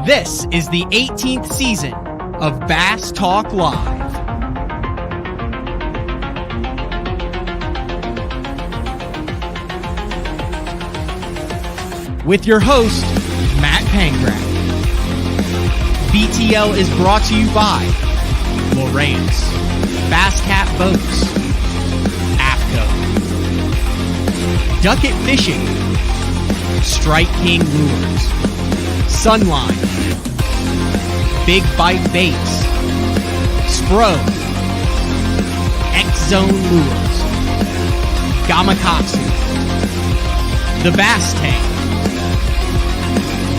This is the 18th season of Bass Talk Live. With your host, Matt Pangrath. BTL is brought to you by Lowrance, Bass Cat Boats, AFCO, Duck It Fishing, Strike King Lures, Sunline, Big Bite Baits, Spro, X-Zone Lures, Gamakatsu, The Bass Tank,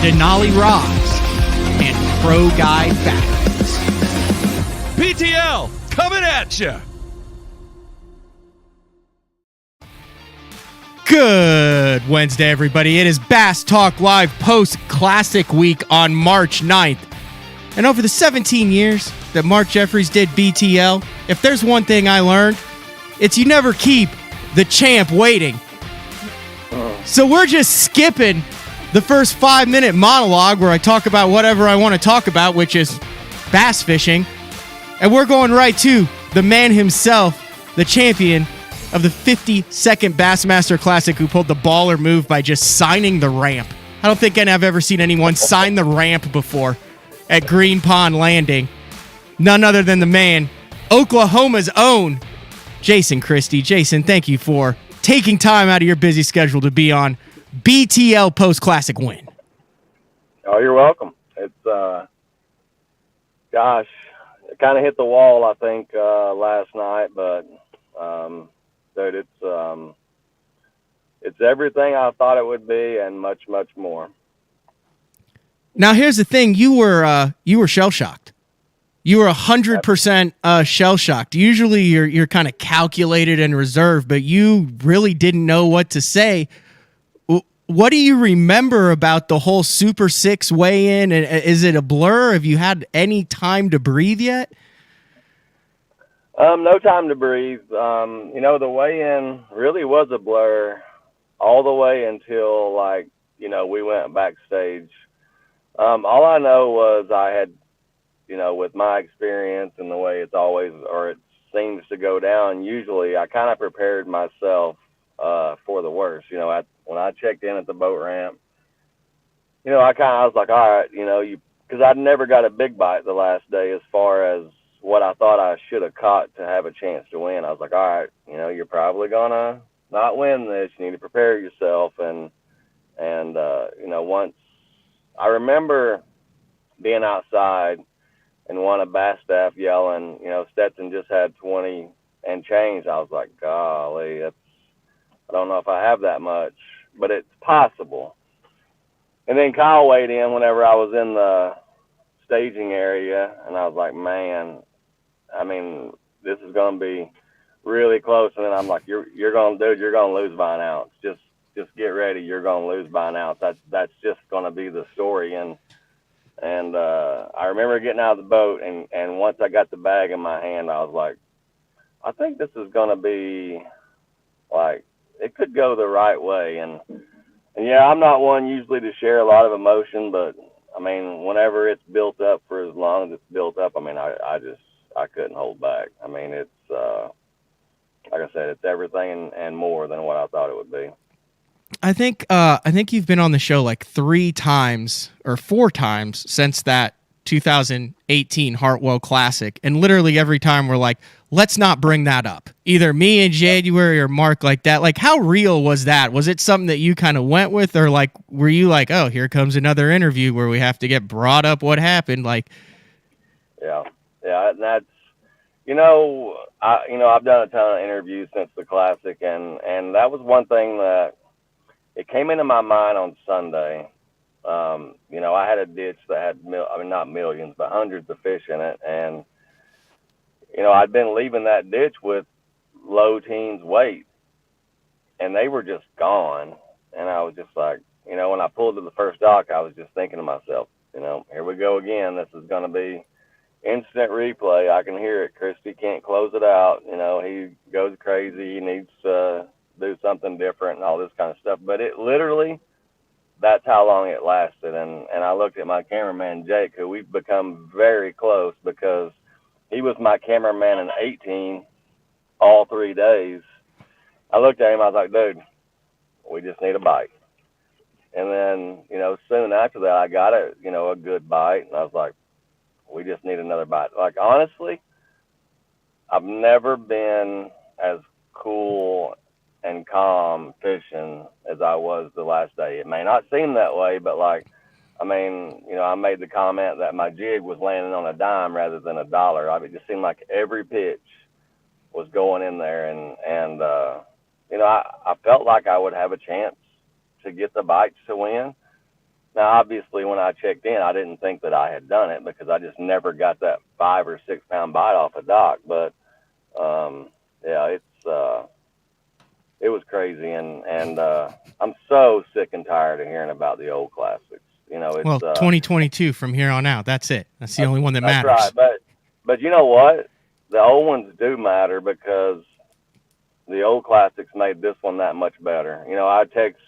Denali Rods, and Pro Guide Batteries. BTL, coming at you! Good Wednesday, everybody. It is Bass Talk Live post-Classic Week on March 9th. And over the 17 years that Mark Jeffries did BTL, if there's one thing I learned, it's you never keep the champ waiting. So we're just skipping the first 5-minute monologue where I talk about whatever I want to talk about, which is bass fishing. And we're going right to the man himself, the champion of the 52nd Bassmaster Classic, who pulled the baller move by just signing the ramp. I don't think I've ever seen anyone sign the ramp before at Green Pond Landing. None other than the man, Oklahoma's own, Jason Christie. Jason, thank you for taking time out of your busy schedule to be on BTL Post-Classic Win. Oh, you're welcome. It's, gosh, it kind of hit the wall, I think, last night, but, dude, it's everything I thought it would be and much, much more. Now, here's the thing. You were shell-shocked. You were 100% shell-shocked. Usually you're kind of calculated and reserved, but you really didn't know what to say. What do you remember about the whole Super 6 weigh-in? And is it a blur? Have you had any time to breathe yet? No time to breathe. The weigh-in really was a blur all the way until, we went backstage. All I know was I had, with my experience and the way it's always, or it seems to go down, usually I kind of prepared myself for the worst. When I checked in at the boat ramp, I was like, all right, because I'd never got a big bite the last day as far as what I thought I should have caught to have a chance to win. I was like, all right, you're probably going to not win this. You need to prepare yourself. And once I remember being outside and one of Bass staff yelling, Stetson just had 20 and change. I was like, golly, I don't know if I have that much, but it's possible. And then Kyle weighed in whenever I was in the staging area, and I was like, man, this is going to be really close. And then I'm like, you're going to lose by an ounce. Just get ready. You're going to lose by an ounce. That's just going to be the story. And I remember getting out of the boat, and once I got the bag in my hand, I was like, I think this is going to be it could go the right way. And yeah, I'm not one usually to share a lot of emotion, but whenever it's built up for as long as it's built up, I couldn't hold back. It's, like I said, it's everything and more than what I thought it would be. I think you've been on the show like 3 times or 4 times since that 2018 Hartwell Classic, and literally every time we're like, let's not bring that up. Either me in January or Mark like that. Like, how real was that? Was it something that you kind of went with, or were you like, oh, here comes another interview where we have to get brought up what happened? Yeah, and that's, I've done a ton of interviews since the Classic, and that was one thing that it came into my mind on Sunday. I had a ditch that had, not millions, but hundreds of fish in it. And, I'd been leaving that ditch with low teens weight, and they were just gone. And I was just like, when I pulled to the first dock, I was just thinking to myself, here we go again. This is going to be instant replay. I can hear it. Christie can't close it out. He goes crazy. He needs to do something different and all this kind of stuff. But it literally that's how long it lasted. And I looked at my cameraman, Jake, who we've become very close because he was my cameraman in 18 all 3 days. I looked at him, I was like, dude, we just need a bite. And then, soon after that, I got a good bite. And I was like, we just need another bite. Like, honestly, I've never been as cool and calm fishing as I was the last day. It may not seem that way, but I made the comment that my jig was landing on a dime rather than $1. It just seemed like every pitch was going in there, and I felt like I would have a chance to get the bites to win. Now, obviously, when I checked in, I didn't think that I had done it because I just never got that 5 or 6 pound bite off a dock. But it was crazy, and I'm so sick and tired of hearing about the old classics. It's 2022 from here on out. That's it. That's the only one that matters. That's right. But you know what? The old ones do matter because the old classics made this one that much better. I text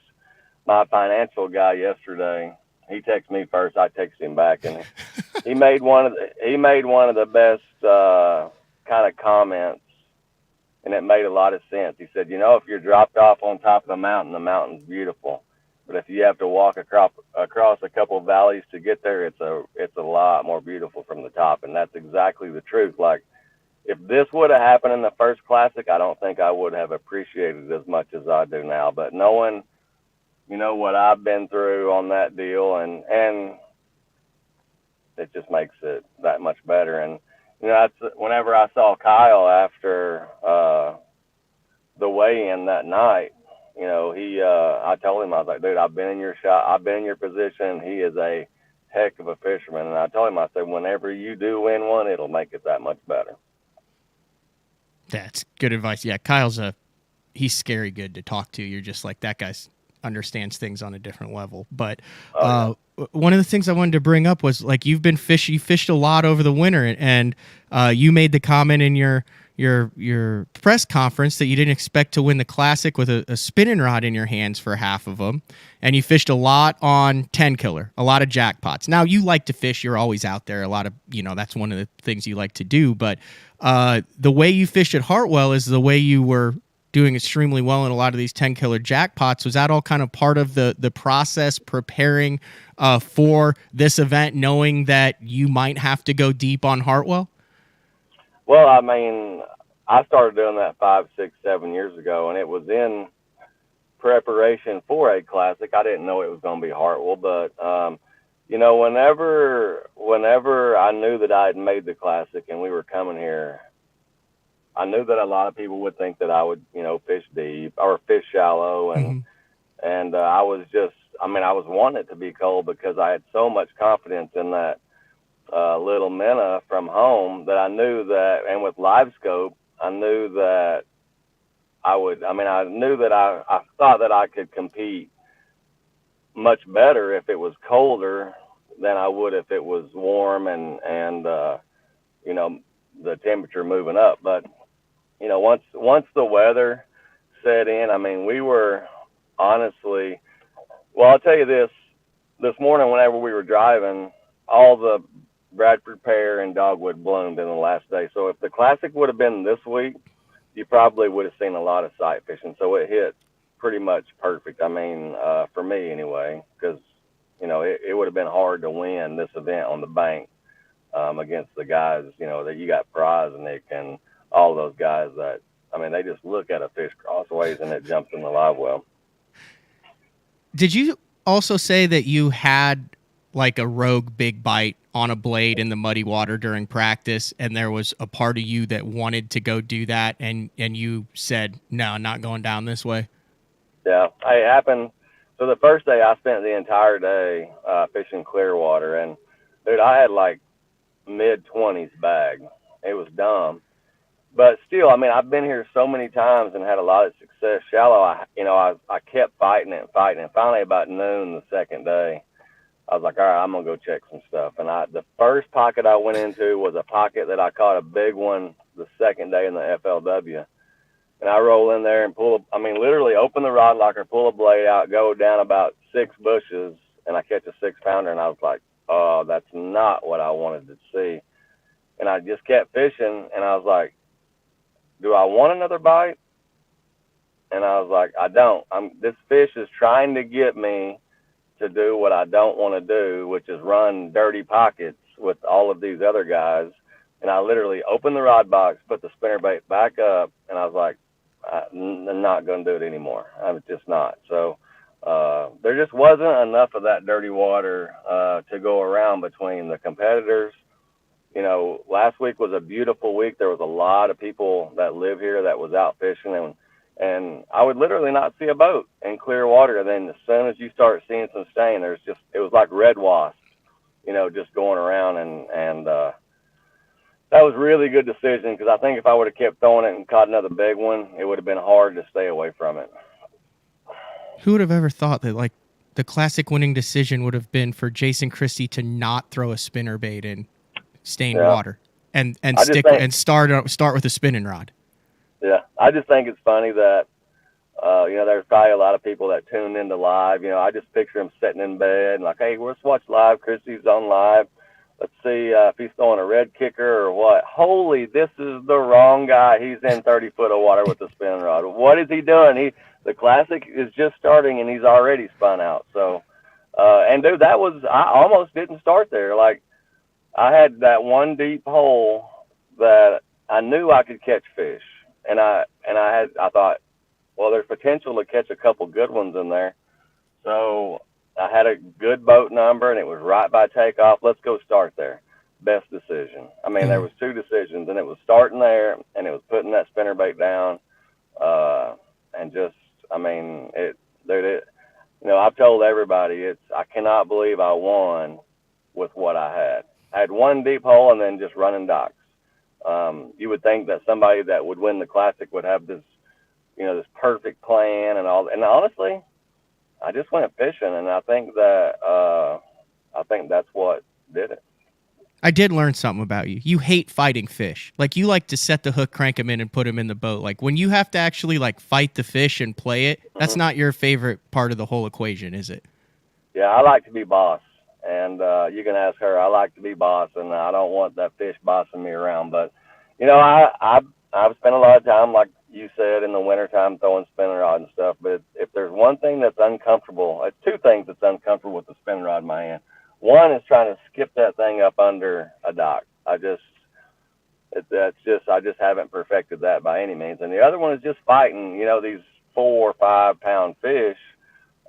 my financial guy yesterday. He texted me first. I texted him back, and he made one of the best kind of comments, and it made a lot of sense. He said, if you're dropped off on top of the mountain's beautiful, but if you have to walk across a couple of valleys to get there, it's a lot more beautiful from the top, and that's exactly the truth. Like, if this would have happened in the first classic, I don't think I would have appreciated it as much as I do now. But knowing, what I've been through on that deal, and it just makes it that much better. And that's whenever I saw Kyle after the weigh-in that night. I told him, I was like, dude, I've been in your shot, I've been in your position. He is a heck of a fisherman, and I told him, I said, whenever you do win one, it'll make it that much better. That's good advice. Yeah, Kyle's he's scary good to talk to. You're just like, that guy understands things on a different level. But one of the things I wanted to bring up was, like, you fished a lot over the winter, and you made the comment in your press conference that you didn't expect to win the Classic with a spinning rod in your hands for half of them, and you fished a lot on 10 killer, a lot of jackpots. Now, you like to fish, you're always out there, a lot of, that's one of the things you like to do, but the way you fished at Hartwell is the way you were doing extremely well in a lot of these 10 killer jackpots. Was that all kind of part of the process preparing for this event, knowing that you might have to go deep on Hartwell? Well, I started doing that 5, 6, 7 years ago, and it was in preparation for a classic. I didn't know it was going to be Hartwell, but whenever I knew that I had made the classic and we were coming here, I knew that a lot of people would think that I would, fish deep or fish shallow, and I was wanting it to be cold because I had so much confidence in that little minnow from home that I knew that, and with live scope, I knew that I thought that I could compete much better if it was colder than I would if it was warm and the temperature moving up. But once the weather set in, we were honestly, well, I'll tell you this morning whenever we were driving, all the Bradford pear and dogwood bloomed in the last day. So if the Classic would have been this week, you probably would have seen a lot of sight fishing. So it hit pretty much perfect. For me anyway, because, it would have been hard to win this event on the bank against the guys, that you got Prize and Nick and all those guys that, they just look at a fish crossways and it jumps in the live well. Did you also say that you had like a rogue big bite on a blade in the muddy water during practice, and there was a part of you that wanted to go do that, and you said, no, not going down this way? Yeah, it happened. So the first day I spent the entire day fishing clear water, and dude, I had like mid-20s bag. It was dumb. But still, I've been here so many times and had a lot of success. Shallow, I kept fighting it. And finally about noon the second day, I was like, all right, I'm going to go check some stuff. And the first pocket I went into was a pocket that I caught a big one the second day in the FLW. And I roll in there and literally open the rod locker, pull a blade out, go down about 6 bushes, and I catch a 6-pounder, and I was like, oh, that's not what I wanted to see. And I just kept fishing, and I was like, do I want another bite? And I was like, I don't. This fish is trying to get me to do what I don't want to do, which is run dirty pockets with all of these other guys. And I literally opened the rod box, put the spinnerbait back up, and I was like, I'm not going to do it anymore. I'm just not. So there just wasn't enough of that dirty water to go around between the competitors. You know, last week was a beautiful week. There was a lot of people that live here that was out fishing, and I would literally not see a boat in clear water. And then as soon as you start seeing some stain, it was like red wasps, you know, just going around. And that was a really good decision, because I think if I would have kept throwing it and caught another big one, it would have been hard to stay away from it. Who would have ever thought that, like, the classic winning decision would have been for Jason Christie to not throw a spinnerbait in stained water and start with a spinning rod? Yeah, I just think it's funny that, you know, there's probably a lot of people that tune into live. You know, I just picture him sitting in bed and like, hey, let's watch live. Christie's on live. Let's see if he's throwing a red kicker or what. Holy, this is the wrong guy. He's in 30 foot of water with a spin rod. What is he doing? The Classic is just starting and he's already spun out. So, and dude, I almost didn't start there. Like, I had that one deep hole that I knew I could catch fish. And I thought, well, there's potential to catch a couple good ones in there. So I had a good boat number, and it was right by takeoff. Let's go start there. Best decision. I mean, there was 2 decisions, and it was starting there, and it was putting that spinnerbait down. And just, I mean, you know, I've told everybody, I cannot believe I won with what I had. I had one deep hole and then just running docks. You would think that somebody that would win the Classic would have this, you know, this perfect plan and all. And honestly, I just went fishing, and I think that's what did it. I did learn something about you. You hate fighting fish. Like, you like to set the hook, crank them in, and put them in the boat. Like, when you have to actually, like, fight the fish and play it, that's not your favorite part of the whole equation, is it? Yeah, I like to be boss. And you can ask her. I like to be boss, and I don't want that fish bossing me around. But, you know, I've spent a lot of time, like you said, in the wintertime throwing spinning rod and stuff. But if there's one thing that's uncomfortable, 2 things that's uncomfortable with the spinning rod in my hand. One is trying to skip that thing up under a dock. I just haven't perfected that by any means. And the other one is just fighting, you know, these 4 or 5 pound fish.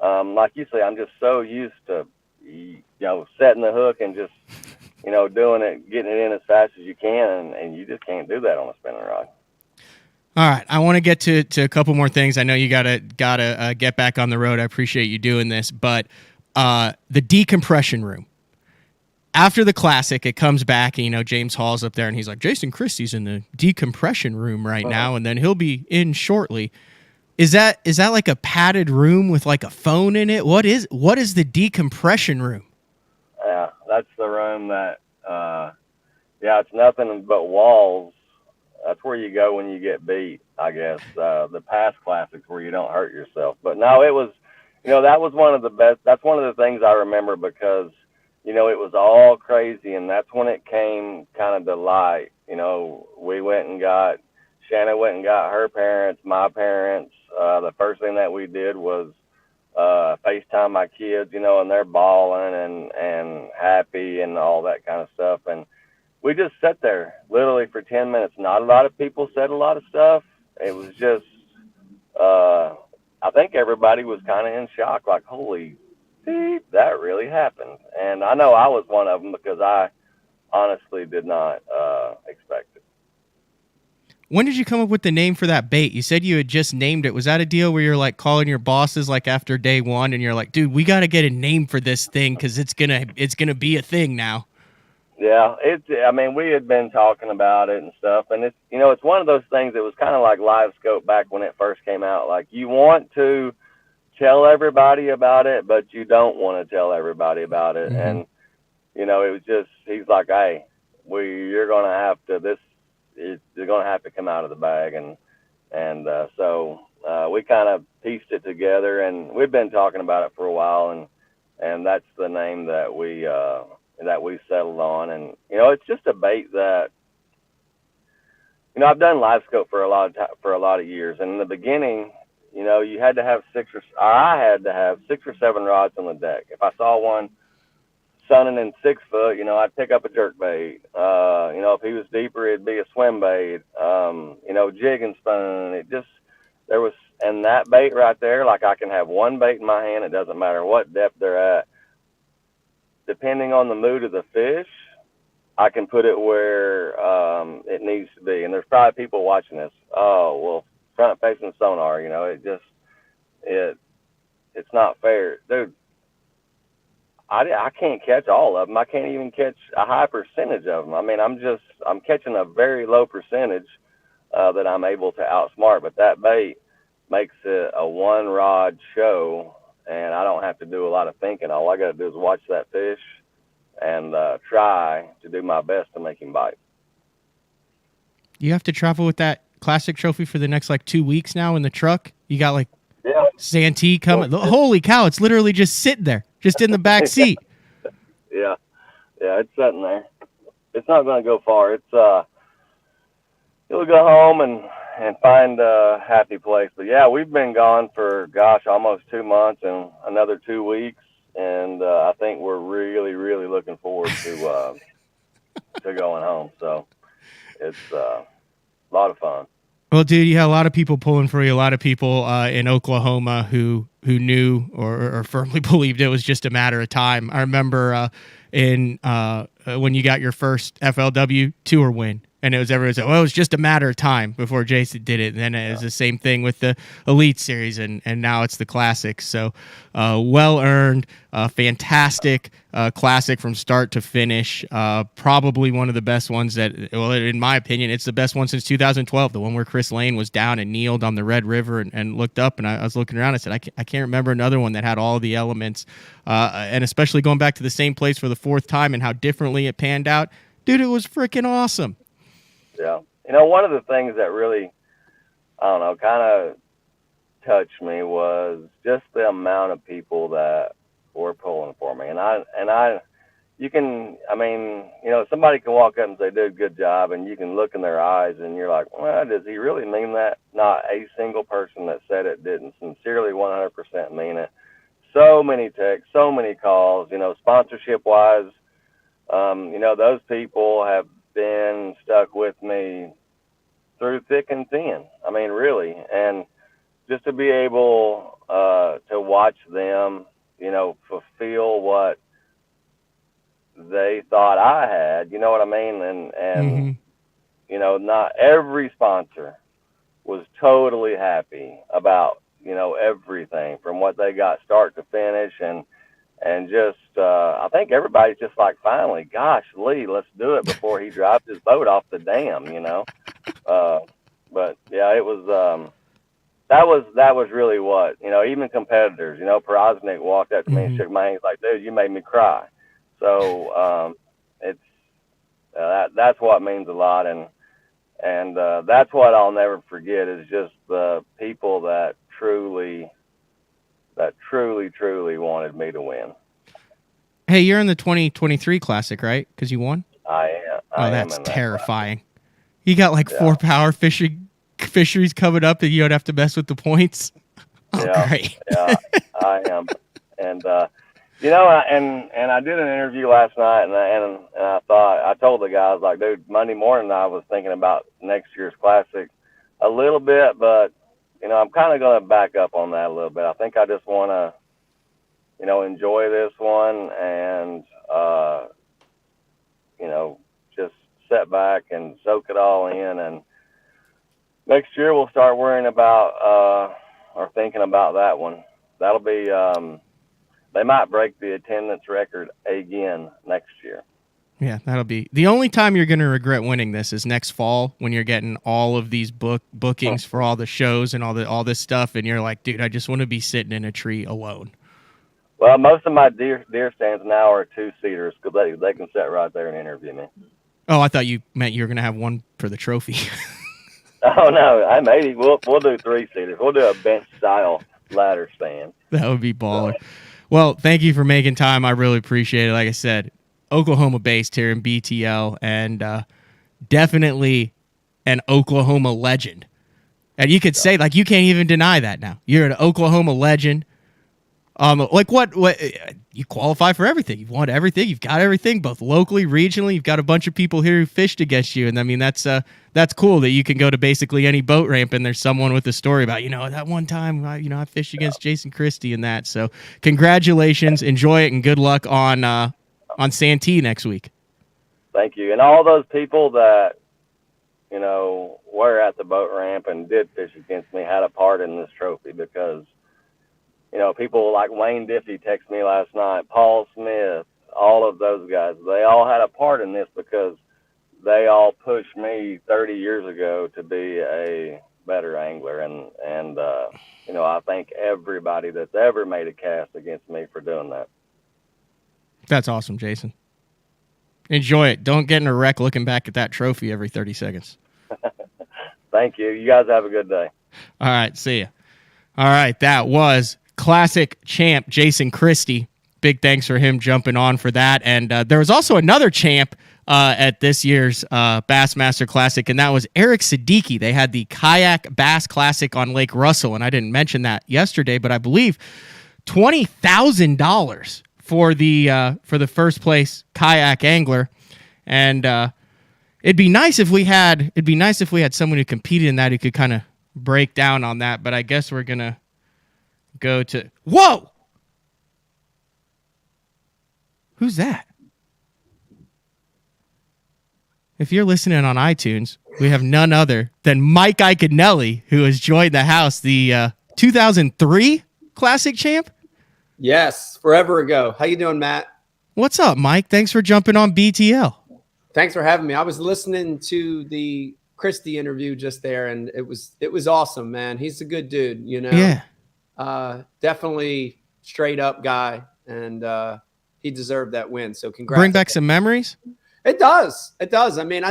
Like you say, I'm just so used to, you know, setting the hook and just, you know, doing it, getting it in as fast as you can, and you just can't do that on a spinning rod. All right, I want to get to a couple more things. I know you gotta get back on the road. I appreciate you doing this, but the Decompression Room. After the Classic, it comes back, and, you know, James Hall's up there, and he's like, Jason Christie's in the Decompression Room right now, and then he'll be in shortly. Is that like a padded room with like a phone in it? What is the Decompression Room? Yeah, that's the room that, it's nothing but walls. That's where you go when you get beat, I guess. The past Classics where you don't hurt yourself. But no, it was, you know, that was one of the best. That's one of the things I remember, because, you know, it was all crazy, and that's when it came kind of to light. You know, Shanna went and got her parents, my parents. The first thing that we did was FaceTime my kids, you know, and they're bawling and happy and all that kind of stuff. And we just sat there literally for 10 minutes. Not a lot of people said a lot of stuff. It was just, I think everybody was kind of in shock, like, holy, that really happened. And I know I was one of them, because I honestly did not expect it. When did you come up with the name for that bait? You said you had just named it. Was that a deal where you're like calling your bosses like after day 1 and you're like, dude, we got to get a name for this thing because it's gonna be a thing now? Yeah, I mean, we had been talking about it and stuff, and it's, you know, it's one of those things that was kind of like Live Scope back when it first came out. Like, you want to tell everybody about it, but you don't want to tell everybody about it. Mm-hmm. And, you know, it was just, he's like, hey, you're going to have to come out of the bag. And And so we kind of pieced it together, and we've been talking about it for a while, and that's the name that we settled on. And it's just a bait that I've done live scope for a lot of years, and in the beginning, you had to have I had to have 6 or 7 rods on the deck. If I saw one sunning in 6 foot, I'd pick up a jerk bait. If he was deeper, it'd be a swim bait. Jig and spoon. And that bait right there, like I can have one bait in my hand. It doesn't matter what depth they're at. Depending on the mood of the fish, I can put it where it needs to be. And there's probably people watching this. Oh, well, front facing sonar, it's not fair, dude. I can't catch all of them. I can't even catch a high percentage of them. I mean, I'm catching a very low percentage that I'm able to outsmart. But that bait makes it a one rod show, and I don't have to do a lot of thinking. All I got to do is watch that fish and try to do my best to make him bite. You have to travel with that classic trophy for the next 2 weeks now in the truck. You got Santee coming. Holy cow! It's literally just sitting there, just in the back seat. Yeah, it's sitting there. It's not going to go far. It's you'll go home and find a happy place. But yeah, we've been gone for almost 2 months and another 2 weeks, and I think we're really, really looking forward to going home. So it's a lot of fun. Well, dude, you had a lot of people pulling for you, a lot of people in Oklahoma who knew or firmly believed it was just a matter of time. I remember when you got your first FLW tour win, and everyone said, well, it was just a matter of time before Jason did it. And then it was the same thing with the Elite Series, and now it's the Classic. So well-earned, fantastic Classic from start to finish. Probably one of the best ones in my opinion, it's the best one since 2012, the one where Chris Lane was down and kneeled on the Red River and looked up. And I was looking around, I said, I can't remember another one that had all the elements, and especially going back to the same place for the 4th time and how differently it panned out. Dude, it was freaking awesome. Yeah. One of the things that really, kind of touched me was just the amount of people that were pulling for me. Somebody can walk up and say, dude, good job. And you can look in their eyes and you're like, well, does he really mean that? Not a single person that said it didn't sincerely 100% mean it. So many texts, so many calls, sponsorship wise. Those people have been stuck with me through thick and thin. I mean, really. And just to be able to watch them, fulfill what they thought I had, you know what I mean? And not every sponsor was totally happy about, everything from what they got start to finish. And just, I think everybody's just like, finally, gosh, Lee, let's do it before he drives his boat off the dam, But yeah, it was, that was really what, even competitors, Porosnik walked up to me and shook my hand. He's like, dude, you made me cry. So, that's what means a lot. And that's what I'll never forget is just the people that truly wanted me to win. Hey, you're in the 2023 Classic, right? Because you won? I am. Oh, that's terrifying. You got 4 power fisheries coming up that you don't have to mess with the points. Oh, great. Yeah, I am. And, and I did an interview last night, and I told the guys, like, dude, Monday morning I was thinking about next year's Classic a little bit, but, I'm kind of going to back up on that a little bit. I think I just want to, enjoy this one and, just sit back and soak it all in. And next year we'll start worrying about, or thinking about that one. That'll be, they might break the attendance record again next year. Yeah, that'll be the only time you're going to regret winning this is next fall when you're getting all of these bookings for all the shows and all this stuff, and you're like, dude, I just want to be sitting in a tree alone. Well, most of my deer stands now are 2-seaters because they can sit right there and interview me. Oh, I thought you meant you were going to have one for the trophy. Oh no, I'm 80. We'll do 3-seaters. We'll do a bench style ladder stand. That would be baller. Well, thank you for making time. I really appreciate it. Like I said, Oklahoma based here in BTL, and definitely an Oklahoma legend. And you could say, like, you can't even deny that now. You're an Oklahoma legend. Like what you qualify for everything. You've won everything. You've got everything, both locally, regionally. You've got a bunch of people here who fished against you, and I mean that's cool that you can go to basically any boat ramp and there's someone with a story about that one time I fished against Jason Christie and that. So congratulations, enjoy it, and good luck on Santee next week. Thank you, and all those people that were at the boat ramp and did fish against me had a part in this trophy, because people like Wayne Diffie texted me last night, Paul Smith, all of those guys, they all had a part in this because they all pushed me 30 years ago to be a better angler. And I thank everybody that's ever made a cast against me for doing that. That's awesome, Jason. Enjoy it. Don't get in a wreck looking back at that trophy every 30 seconds. Thank you. You guys have a good day. All right. See ya. All right. That was Classic champ Jason Christie. Big thanks for him jumping on for that. And there was also another champ at this year's Bassmaster Classic, and that was Eric Siddiqui. They had the Kayak Bass Classic on Lake Russell, and I didn't mention that yesterday, but I believe $20,000 for the first place kayak angler. And it'd be nice if we had someone who competed in that who could kind of break down on that. But I guess we're gonna go to whoa. Who's that? If you're listening on iTunes, we have none other than Mike Iaconelli, who has joined the house, the 2003 Classic champ. Yes, forever ago. How you doing, Matt? What's up, Mike? Thanks for jumping on BTL. Thanks for having me. I was listening to the Christie interview just there, and it was awesome, man. He's a good dude, Yeah. Definitely straight up guy, and he deserved that win. So congrats. Bring back some memories. It does. I mean,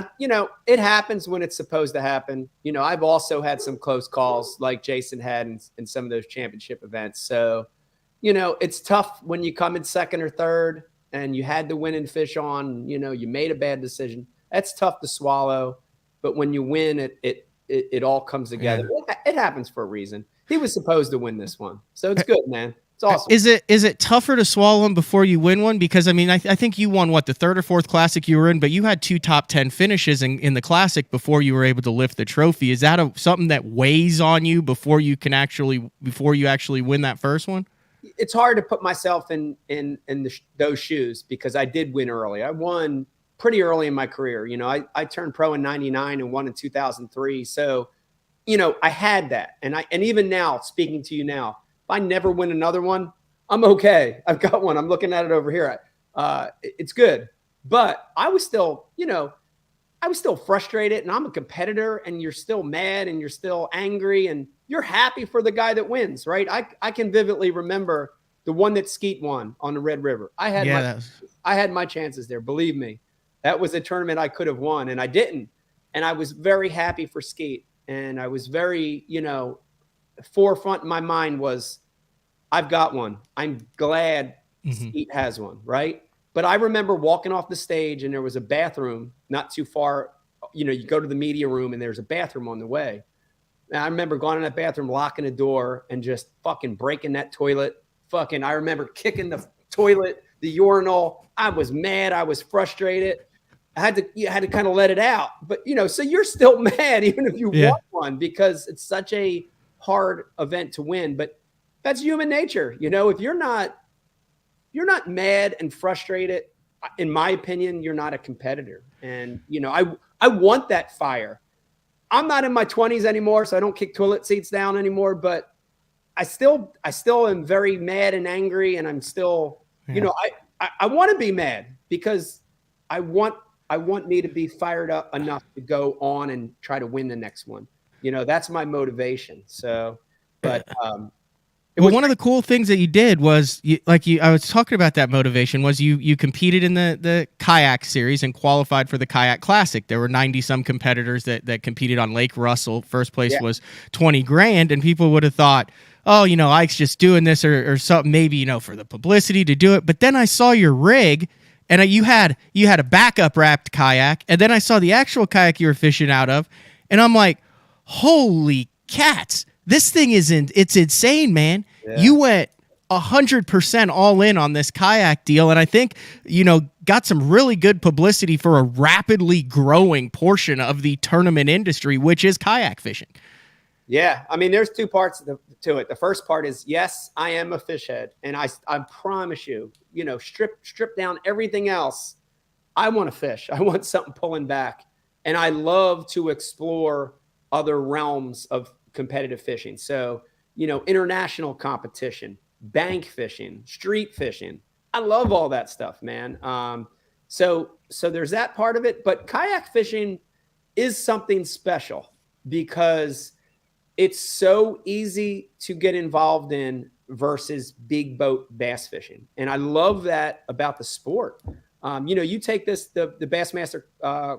it happens when it's supposed to happen. I've also had some close calls like Jason had in some of those championship events. So, it's tough when you come in second or third and you had to win and fish on, you made a bad decision. That's tough to swallow. But when you win, it all comes together. Yeah. It happens for a reason. He was supposed to win this one. So it's good, man. It's awesome. Is it tougher to swallow them before you win one? Because, I mean, I think you won, the third or fourth Classic you were in, but you had 2 top 10 finishes in the Classic before you were able to lift the trophy. Is that something that weighs on you before you actually win that first one? It's hard to put myself in those shoes because I did win early. I won pretty early in my career. I turned pro in 99 and won in 2003. So, I had that. And even now, speaking to you now, if I never win another one, I'm okay. I've got one. I'm looking at it over here. It's good. But I was still, frustrated, and I'm a competitor, and you're still mad and you're still angry and you're happy for the guy that wins, right? I can vividly remember the one that Skeet won on the Red River. I had my chances there. Believe me, that was a tournament I could have won, and I didn't. And I was very happy for Skeet. And I was very, forefront in my mind was, I've got one. I'm glad Skeet has one, right? But I remember walking off the stage and there was a bathroom not too far. You go to the media room and there's a bathroom on the way. And I remember going in that bathroom, locking the door and just fucking breaking that toilet. I remember kicking the toilet, the urinal. I was mad. I was frustrated. I had to kind of let it out. But, so you're still mad even if you won one because it's such a hard event to win. But that's human nature. If you're not mad and frustrated, in my opinion, you're not a competitor. And, I want that fire. I'm not in my 20s anymore, so I don't kick toilet seats down anymore. But I still am very mad and angry. And I'm still, I want to be mad because I want me to be fired up enough to go on and try to win the next one. That's my motivation. So, but One of the cool things that you did was, I was talking about that motivation, was you competed in the kayak series and qualified for the Kayak Classic. There were 90-some competitors that competed on Lake Russell. First place was $20,000, and people would have thought, oh, Ike's just doing this or something, maybe, for the publicity to do it. But then I saw your rig, and you had a backup wrapped kayak, and then I saw the actual kayak you were fishing out of, and I'm like, holy cats. This thing it's insane, man. Yeah. You went 100% all in on this kayak deal. And I think, got some really good publicity for a rapidly growing portion of the tournament industry, which is kayak fishing. Yeah. I mean, there's two parts to it. The first part is, yes, I am a fish head. And I promise you, strip down everything else. I want to fish. I want something pulling back. And I love to explore other realms of competitive fishing. So, international competition, bank fishing, street fishing. I love all that stuff, man. So there's that part of it, but kayak fishing is something special because it's so easy to get involved in versus big boat bass fishing. And I love that about the sport. You take the Bassmaster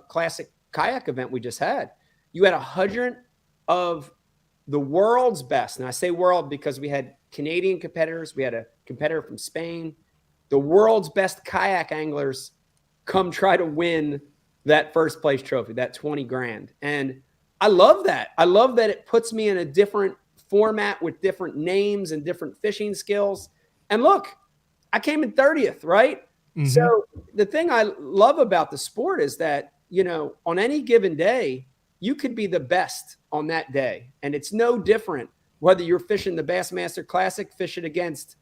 Classic kayak event we just had. You had 100 of the world's best. And I say world because we had Canadian competitors. We had a competitor from Spain. The world's best kayak anglers come try to win that first place trophy, that $20,000. And I love that. I love that it puts me in a different format with different names and different fishing skills. And look, I came in 30th, right? Mm-hmm. So the thing I love about the sport is that, on any given day, you could be the best on that day. And it's no different whether you're fishing the Bassmaster Classic, fishing against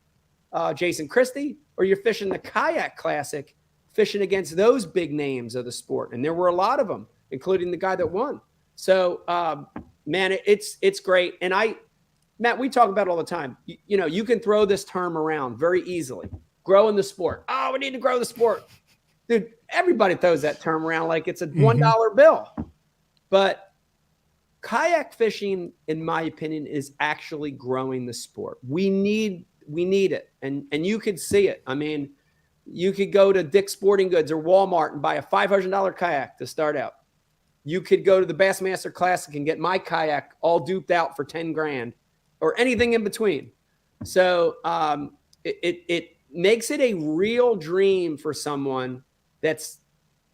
Jason Christie, or you're fishing the Kayak Classic, fishing against those big names of the sport. And there were a lot of them, including the guy that won. So, man, it's great. And Matt, we talk about it all the time. You can throw this term around very easily. Growing the sport. Oh, we need to grow the sport. Dude, everybody throws that term around like it's a $1 bill. But kayak fishing, in my opinion, is actually growing the sport. We need it. And you could see it. I mean, you could go to Dick's Sporting Goods or Walmart and buy a $500 kayak to start out. You could go to the Bassmaster Classic and get my kayak all duped out for $10,000 or anything in between. So it makes it a real dream for someone that's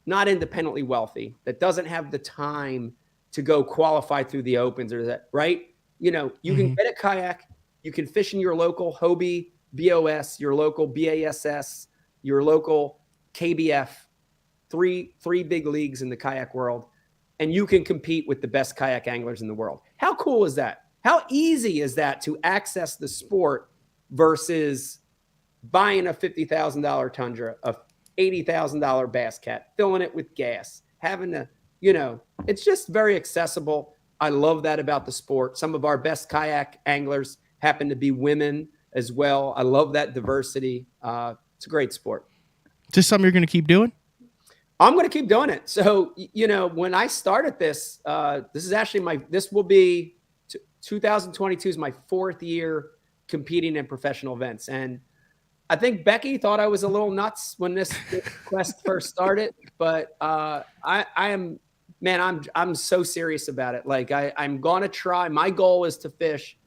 not independently wealthy, that doesn't have the time to go qualify through the opens or that, right? You can get a kayak, you can fish in your local Hobie BOS, your local BASS, your local KBF, three big leagues in the kayak world, and you can compete with the best kayak anglers in the world. How cool is that? How easy is that to access the sport versus buying a $50,000 Tundra, a $80,000 Bass Cat, filling it with gas, having to, it's just very accessible. I love that about the sport. Some of our best kayak anglers happen to be women as well. I love that diversity. It's a great sport. Is this something you're going to keep doing? I'm going to keep doing it. So, when I started this, this is actually this will be 2022 is my 4th year competing in professional events. And I think Becky thought I was a little nuts when this quest first started, but I'm so serious about it. Like I'm going to try. My goal is to fish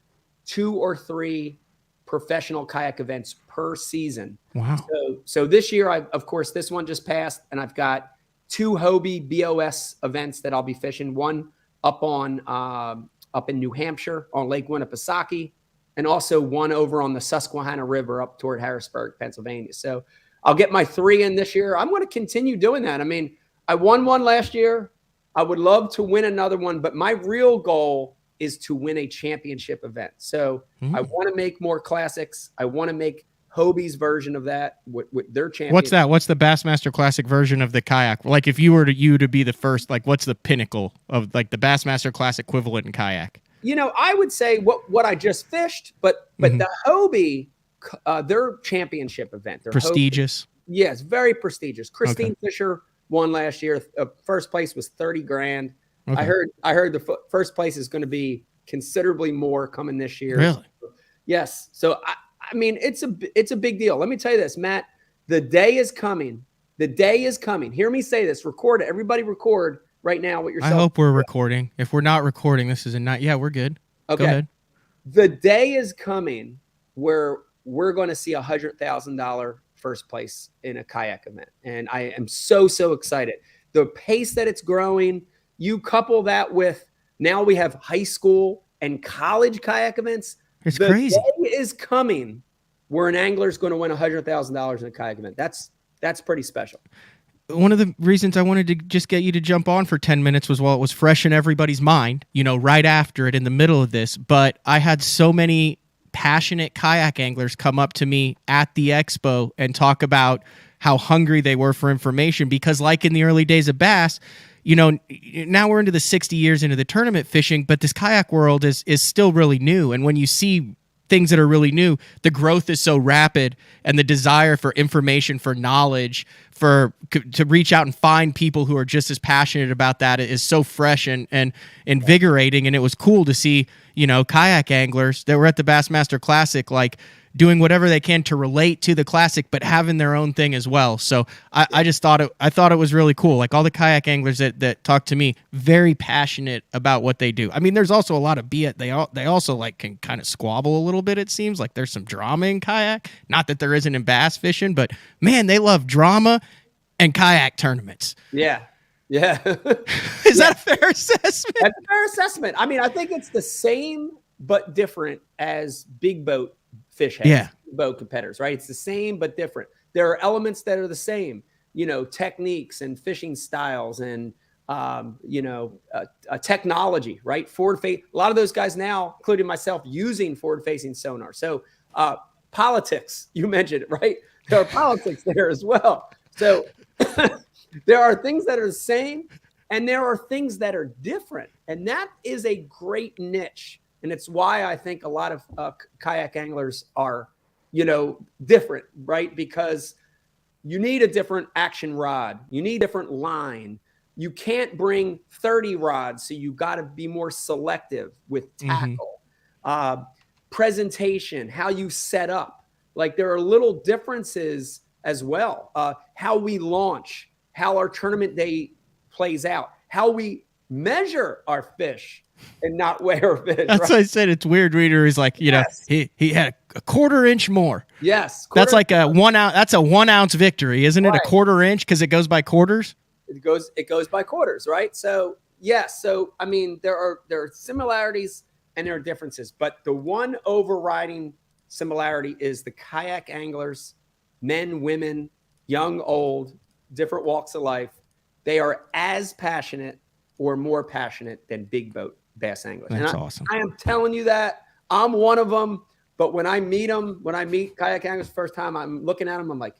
2 or 3 professional kayak events per season. Wow. So this year, of course, this one just passed, and I've got 2 Hobie BOS events that I'll be fishing. One up in New Hampshire on Lake Winnipesaukee, and also one over on the Susquehanna River up toward Harrisburg, Pennsylvania. So I'll get my 3 in this year. I'm going to continue doing that. I mean, I won one last year. I would love to win another one, but my real goal is to win a championship event. So I want to make more classics. I want to make Hobie's version of that with their championship. What's that? What's the Bassmaster Classic version of the kayak? Like if you were to be the first, like what's the pinnacle of like the Bassmaster Classic equivalent in kayak? I would say what I just fished, but the Hobie, their championship event. Their prestigious. Hobie, yes, very prestigious. Christine Fisher won last year. First place was $30,000. Okay. I heard the first place is going to be considerably more coming this year. Really? Yes. So I mean, it's a big deal. Let me tell you this, Matt. The day is coming. The day is coming. Hear me say this. Record it. Everybody record right now what you're saying. I hope we're recording. If we're not recording, this is a night. Yeah, we're good. Okay. Go ahead. The day is coming where we're going to see $100,000 first place in a kayak event. And I am so excited. The pace that it's growing, you couple that with now we have high school and college kayak events. It's crazy. The day is coming where an angler is going to win $100,000 in a kayak event. That's pretty special. One of the reasons I wanted to just get you to jump on for 10 minutes was while it was fresh in everybody's mind, right after it in the middle of this. But I had so many passionate kayak anglers come up to me at the expo and talk about how hungry they were for information because like in the early days of bass, now we're into the 60 years into the tournament fishing, but this kayak world is still really new. And when you see things that are really new, the growth is so rapid and the desire for information, for knowledge, to reach out and find people who are just as passionate about that is so fresh and invigorating. And it was cool to see, kayak anglers that were at the Bassmaster Classic, like doing whatever they can to relate to the classic, but having their own thing as well. So I just thought it was really cool. Like all the kayak anglers that talked to me, very passionate about what they do. I mean, there's also a lot of they also like can kind of squabble a little bit. It seems like there's some drama in kayak. Not that there isn't in bass fishing, but man, they love drama and kayak tournaments. Yeah. Yeah. Is that a fair assessment? That's a fair assessment. I mean, I think it's the same but different as big boat fish heads, boat competitors, right? It's the same but different. There are elements that are the same, techniques and fishing styles and technology, right? A lot of those guys now, including myself, using forward-facing sonar. So politics, you mentioned it, right? There are politics there as well. So there are things that are the same and there are things that are different. And that is a great niche. And it's why I think a lot of kayak anglers are, different, right? Because you need a different action rod. You need a different line. You can't bring 30 rods, so you got to be more selective with tackle. Presentation, how you set up. Like there are little differences as well. How we launch, how our tournament day plays out, how we measure our fish and not weigh our fish. That's right? What I said. It's weird. Reader is like, he had a quarter inch more. Yes. That's like a 1 ounce. That's a 1 ounce victory, isn't it? Right. A quarter inch because it goes by quarters. It goes by quarters, right? So yes. So I mean, there are similarities and there are differences, but the one overriding similarity is the kayak anglers, men, women, young, old, different walks of life. They are as passionate or more passionate than big boat bass anglers. That's awesome. I am telling you that. I'm one of them. But when I meet kayak anglers the first time, I'm looking at them, I'm like,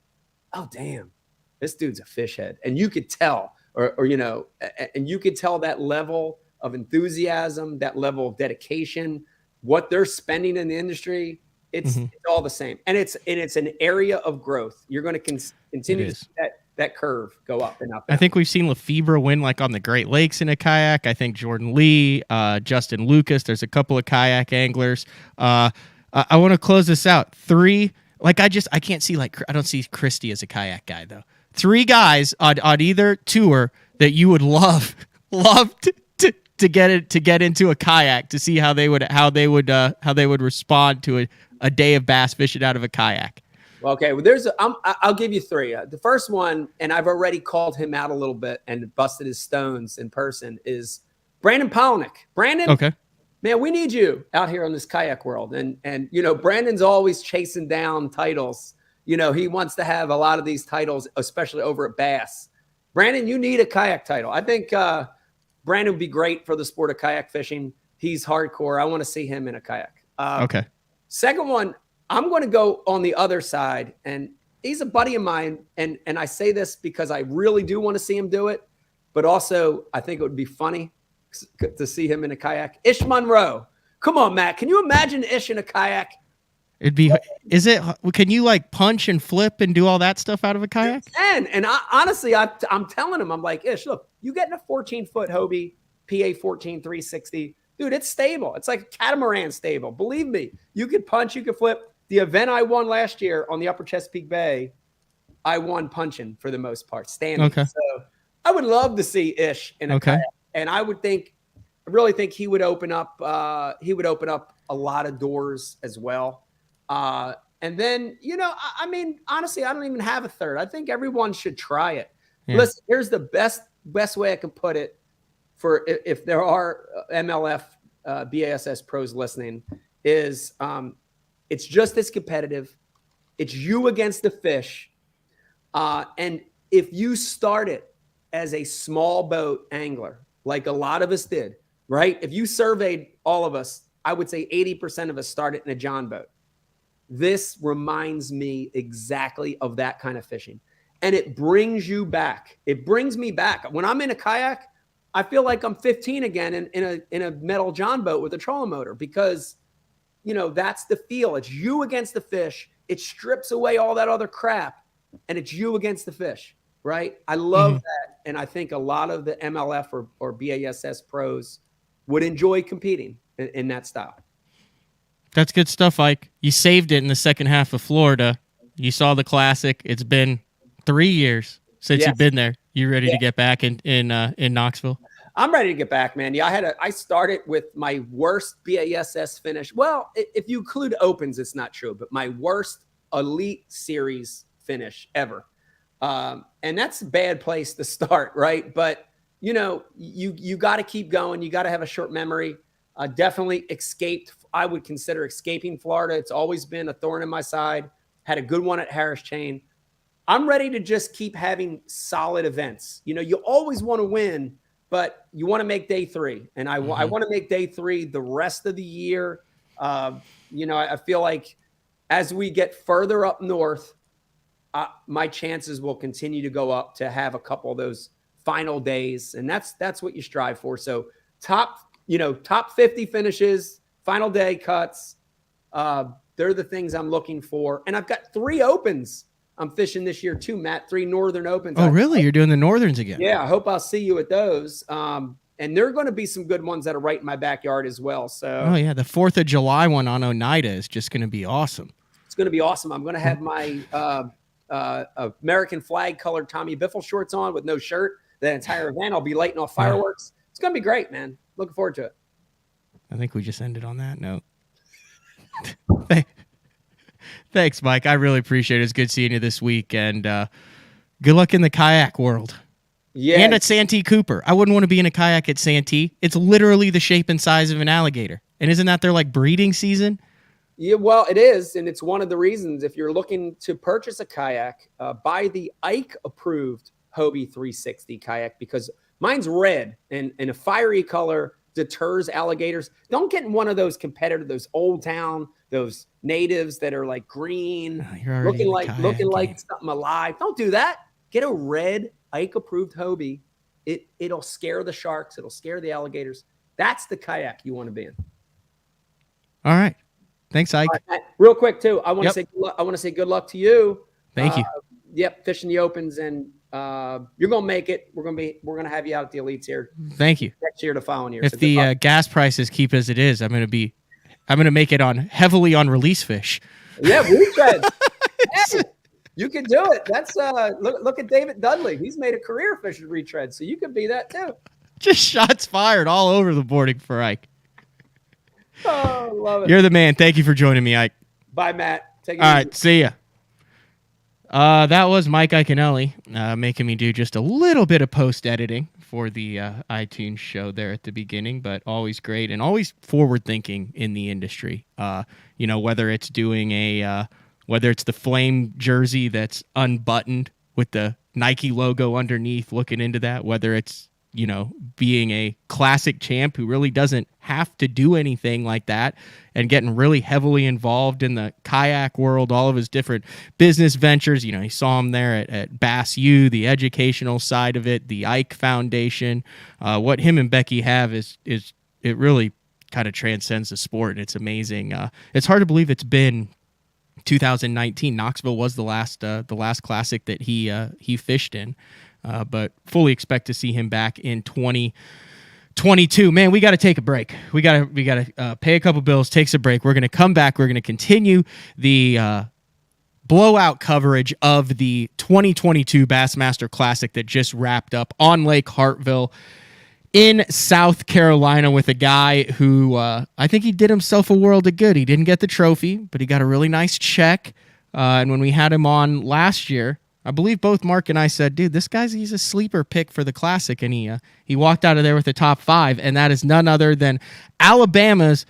oh, damn, this dude's a fish head. And you could tell, and you could tell that level of enthusiasm, that level of dedication, what they're spending in the industry. It's all the same. And it's an area of growth. You're going to continue to see that curve go up and up. I think we've seen Lefebvre win like on the Great Lakes in a kayak. I think Jordan Lee, Justin Lucas, there's a couple of kayak anglers. I want to close this out. 3, like I can't see, like, I don't see Christie as a kayak guy though. 3 guys on either tour that you would love to get into a kayak to see how they would respond to a day of bass fishing out of a kayak. Okay, well, I'll give you 3. The first one, and I've already called him out a little bit and busted his stones in person, is Brandon Polnick. Brandon, okay, man, we need you out here on this kayak world. And Brandon's always chasing down titles. He wants to have a lot of these titles, especially over at Bass. Brandon, you need a kayak title. I think Brandon would be great for the sport of kayak fishing. He's hardcore. I want to see him in a kayak. Okay. Second one, I'm going to go on the other side, and he's a buddy of mine, and I say this because I really do want to see him do it, but also I think it would be funny to see him in a kayak. Ish Monroe. Come on, Matt. Can you imagine Ish in a kayak? Can you like punch and flip and do all that stuff out of a kayak? And honestly, I'm telling him, I'm like, Ish, look, you get in a 14-foot Hobie, PA 14 360, Dude, it's stable. It's like a catamaran stable. Believe me, you could punch, you could flip. The event I won last year on the Upper Chesapeake Bay, I won punching for the most part, standing. Okay. So I would love to see Ish in a kayak, and I really think he would open up a lot of doors as well. And then, I mean, honestly, I don't even have a third. I think everyone should try it. Yeah. Listen, here's the best way I can put it for if there are MLF BASS pros listening is it's just as competitive. It's you against the fish. And if you start it as a small boat angler, like a lot of us did, right? If you surveyed all of us, I would say 80% of us started in a John boat. This reminds me exactly of that kind of fishing. And it brings you back. It brings me back. When I'm in a kayak, I feel like I'm 15 again in a metal John boat with a trolling motor because, that's the feel. It's you against the fish. It strips away all that other crap, and it's you against the fish, right? I love that, and I think a lot of the MLF or BASS pros would enjoy competing in that style. That's good stuff, Ike. You saved it in the second half of Florida. You saw the Classic. It's been 3 years since you've been there. You ready to get back in Knoxville? I'm ready to get back, man. Yeah, I started with my worst BASS finish. Well, if you include opens, it's not true, but my worst Elite Series finish ever. And that's a bad place to start, right? But you got to keep going. You got to have a short memory. Definitely escaped. I would consider escaping Florida. It's always been a thorn in my side. Had a good one at Harris Chain. I'm ready to just keep having solid events. You always want to win, but you want to make day 3. And I want to make day 3 the rest of the year. I feel like as we get further up north, my chances will continue to go up to have a couple of those final days. And that's what you strive for. So top 50 finishes, final day cuts. They're the things I'm looking for. And I've got 3 opens I'm fishing this year too, Matt. 3 Northern Opens. Oh, really? You're doing the Northerns again? Yeah, I hope I'll see you at those. And there are going to be some good ones that are right in my backyard as well. So. Oh, yeah. The 4th of July one on Oneida is just going to be awesome. It's going to be awesome. I'm going to have my American flag colored Tommy Biffle shorts on with no shirt. The entire event, I'll be lighting off fireworks. Yeah. It's going to be great, man. Looking forward to it. I think we just ended on that note. Thanks, Mike. I really appreciate it. It's good seeing you this week, and good luck in the kayak world. Yeah. And at Santee Cooper. I wouldn't want to be in a kayak at Santee. It's literally the shape and size of an alligator. And isn't that their breeding season? Yeah, well, it is, and it's one of the reasons if you're looking to purchase a kayak, buy the Ike approved Hobie 360 kayak because mine's red and a fiery color deters alligators. Don't get in one of those competitive, those Old Town, those natives that are green, looking like something alive. Don't do that. Get a red Ike approved Hobie. It'll scare the sharks. It'll scare the alligators. That's the kayak you want to be in. All right. Thanks, Ike. Right, real quick too, I want to say good luck to you. Thank you. Yep, fishing the opens, and you're gonna make it. We're gonna have you out at the elites here. Thank you. Next year, the following year. If the gas prices keep as it is, I'm gonna make it heavily on release fish. Yeah, retread. Hey, you can do it. That's look at David Dudley. He's made a career fishing retread, so you can be that too. Just shots fired all over the boarding for Ike. Oh, love it. You're the man. Thank you for joining me, Ike. Bye, Matt. Take it all easy. Right, see ya. That was Mike Iaconelli making me do just a little bit of post-editing for the iTunes show there at the beginning, but always great and always forward-thinking in the industry. Whether it's doing whether it's the flame jersey that's unbuttoned with the Nike logo underneath, looking into that, whether it's being a classic champ who really doesn't have to do anything like that and getting really heavily involved in the kayak world, all of his different business ventures. He saw him there at Bass U, the educational side of it, the Ike Foundation. What him and Becky have is it really kind of transcends the sport. It's amazing. It's hard to believe it's been 2019. Knoxville was the last classic that he fished in. But fully expect to see him back in 2020 22. Man, we got to take a break. We got to pay a couple bills, take a break. We're going to come back. We're going to continue the blowout coverage of the 2022 Bassmaster Classic that just wrapped up on Lake Hartwell in South Carolina with a guy who I think he did himself a world of good. He didn't get the trophy, but he got a really nice check. And when we had him on last year, I believe both Mark and I said, dude, he's a sleeper pick for the Classic. And he walked out of there with the top 5. And that is none other than Alabama's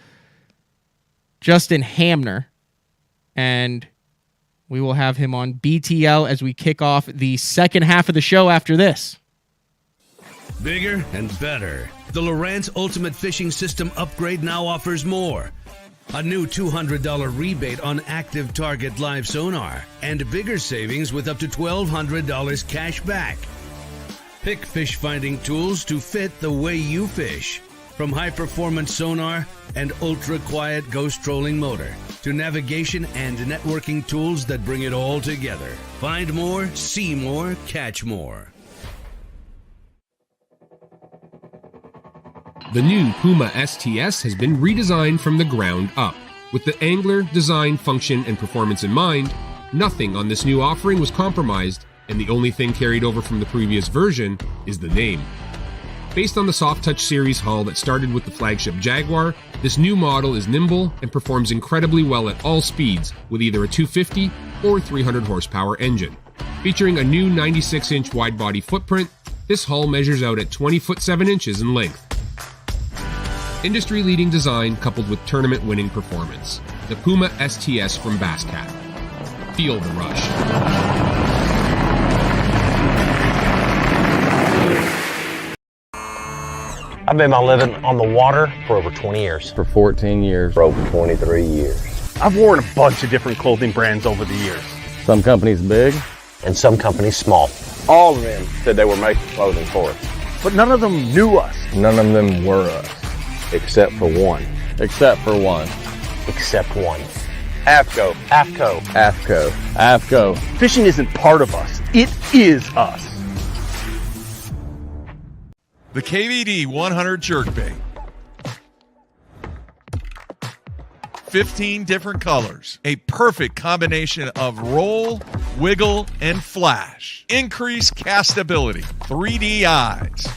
Justin Hamner. And we will have him on BTL as we kick off the second half of the show after this. Bigger and better. The Lowrance Ultimate Fishing System upgrade now offers more. A new $200 rebate on active target live sonar and bigger savings with up to $1,200 cash back. Pick fish finding tools to fit the way you fish. From high-performance sonar and ultra-quiet ghost trolling motor to navigation and networking tools that bring it all together. Find more, see more, catch more. The new Puma STS has been redesigned from the ground up. With the angler, design, function, and performance in mind, nothing on this new offering was compromised, and the only thing carried over from the previous version is the name. Based on the Soft Touch series hull that started with the flagship Jaguar, this new model is nimble and performs incredibly well at all speeds with either a 250 or 300 horsepower engine. Featuring a new 96-inch wide-body footprint, this hull measures out at 20 foot 7 inches in length. Industry-leading design coupled with tournament-winning performance. The Puma STS from Basscat. Feel the rush. I've made my living on the water for over 20 years. For 14 years. For over 23 years. I've worn a bunch of different clothing brands over the years. Some companies big. And some companies small. All of them said they were making clothing for us. But none of them knew us. None of them were us. Except for one. Except for one. Except one. AFCO. AFCO. AFCO. AFCO. Fishing isn't part of us. It is us. The KVD 100 jerkbait. 15 different colors. A perfect combination of roll, wiggle, and flash. Increased castability. 3D eyes.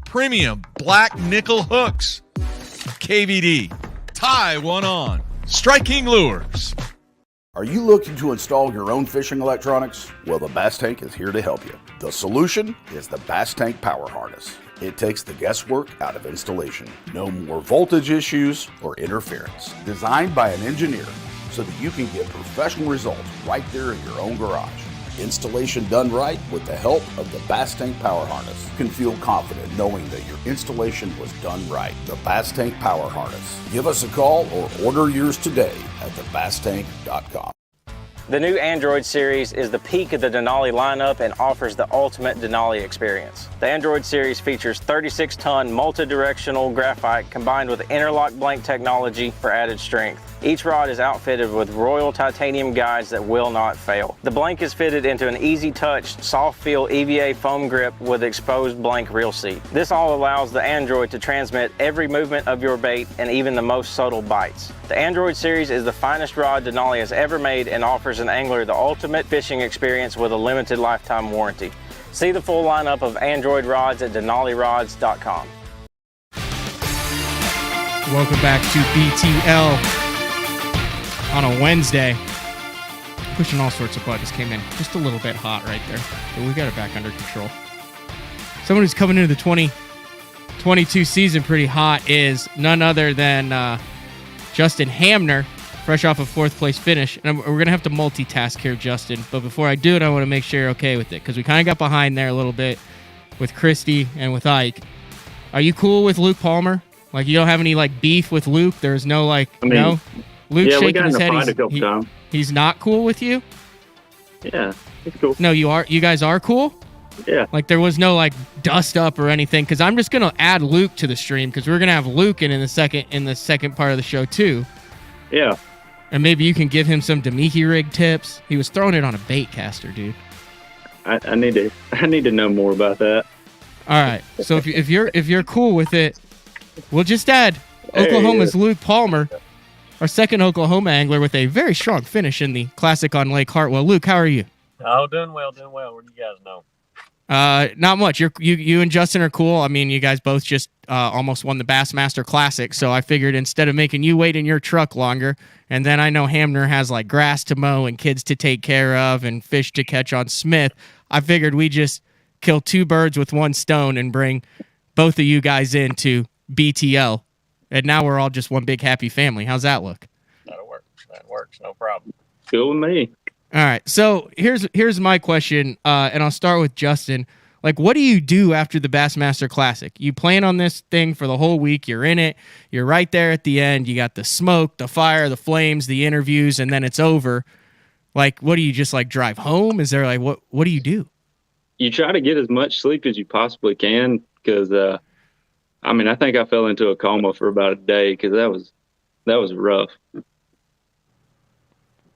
Premium black nickel hooks. KVD. Tie one on. Striking lures. Are you looking to install your own fishing electronics? Well, the Bass Tank is here to help you. The solution is the Bass Tank Power Harness. It takes the guesswork out of installation. No more voltage issues or interference. Designed by an engineer so that you can get professional results right there in your own garage. Installation done right with the help of the Bass Tank Power Harness. You can feel confident knowing that your installation was done right. The Bass Tank Power Harness. Give us a call or order yours today at thebasstank.com. The new Android series is the peak of the Denali lineup and offers the ultimate Denali experience. The Android series features 36-ton multi-directional graphite combined with interlock blank technology for added strength. Each rod is outfitted with Royal titanium guides that will not fail. The blank is fitted into an easy-touch, soft-feel EVA foam grip with exposed blank reel seat. This all allows the Android to transmit every movement of your bait and even the most subtle bites. The Android series is the finest rod Denali has ever made and offers an angler the ultimate fishing experience with a limited lifetime warranty. See the full lineup of Android rods at denalirods.com. Welcome back to BTL on a Wednesday. Pushing all sorts of buttons. Came in just a little bit hot right there, but we got it back under control. Someone who's coming into the 2022 season pretty hot is none other than Justin Hamner, fresh off a fourth place finish. And we're going to have to multitask here, Justin. But before I do it, I want to make sure you're okay with it, because we kind of got behind there a little bit with Christie and with Ike. Are you cool with Luke Palmer? Like, you don't have any like beef with Luke? There's no like, no? Luke's shaking his head. He's not cool with you? Yeah, he's cool. No, you are. You guys are cool? Yeah. Like, there was no like dust up or anything, because I'm just going to add Luke to the stream, because we're going to have Luke in the second part of the show too. Yeah. And maybe you can give him some Damiki rig tips. He was throwing it on a bait caster, dude. I need to know more about that. All right. So if you're cool with it, we'll just add Oklahoma's Luke Palmer, our second Oklahoma angler with a very strong finish in the Classic on Lake Hartwell. Luke, how are you? Oh, doing well. What do you guys know? Not much. You and Justin are cool. I mean, you guys both just almost won the Bassmaster Classic, so I figured instead of making you wait in your truck longer, and then I know Hamner has like grass to mow and kids to take care of and fish to catch on Smith, I figured we just kill two birds with one stone and bring both of you guys into BTL, and now we're all just one big happy family. How's that look? That'll work. That works. No problem. Cool with me. All right. So here's my question, and I'll start with Justin. Like, what do you do after the Bassmaster Classic? You plan on this thing for the whole week. You're in it. You're right there at the end. You got the smoke, the fire, the flames, the interviews, and then it's over. Like, what do you just like drive home? Is there like what do you do? You try to get as much sleep as you possibly can because, I think I fell into a coma for about a day because that was rough.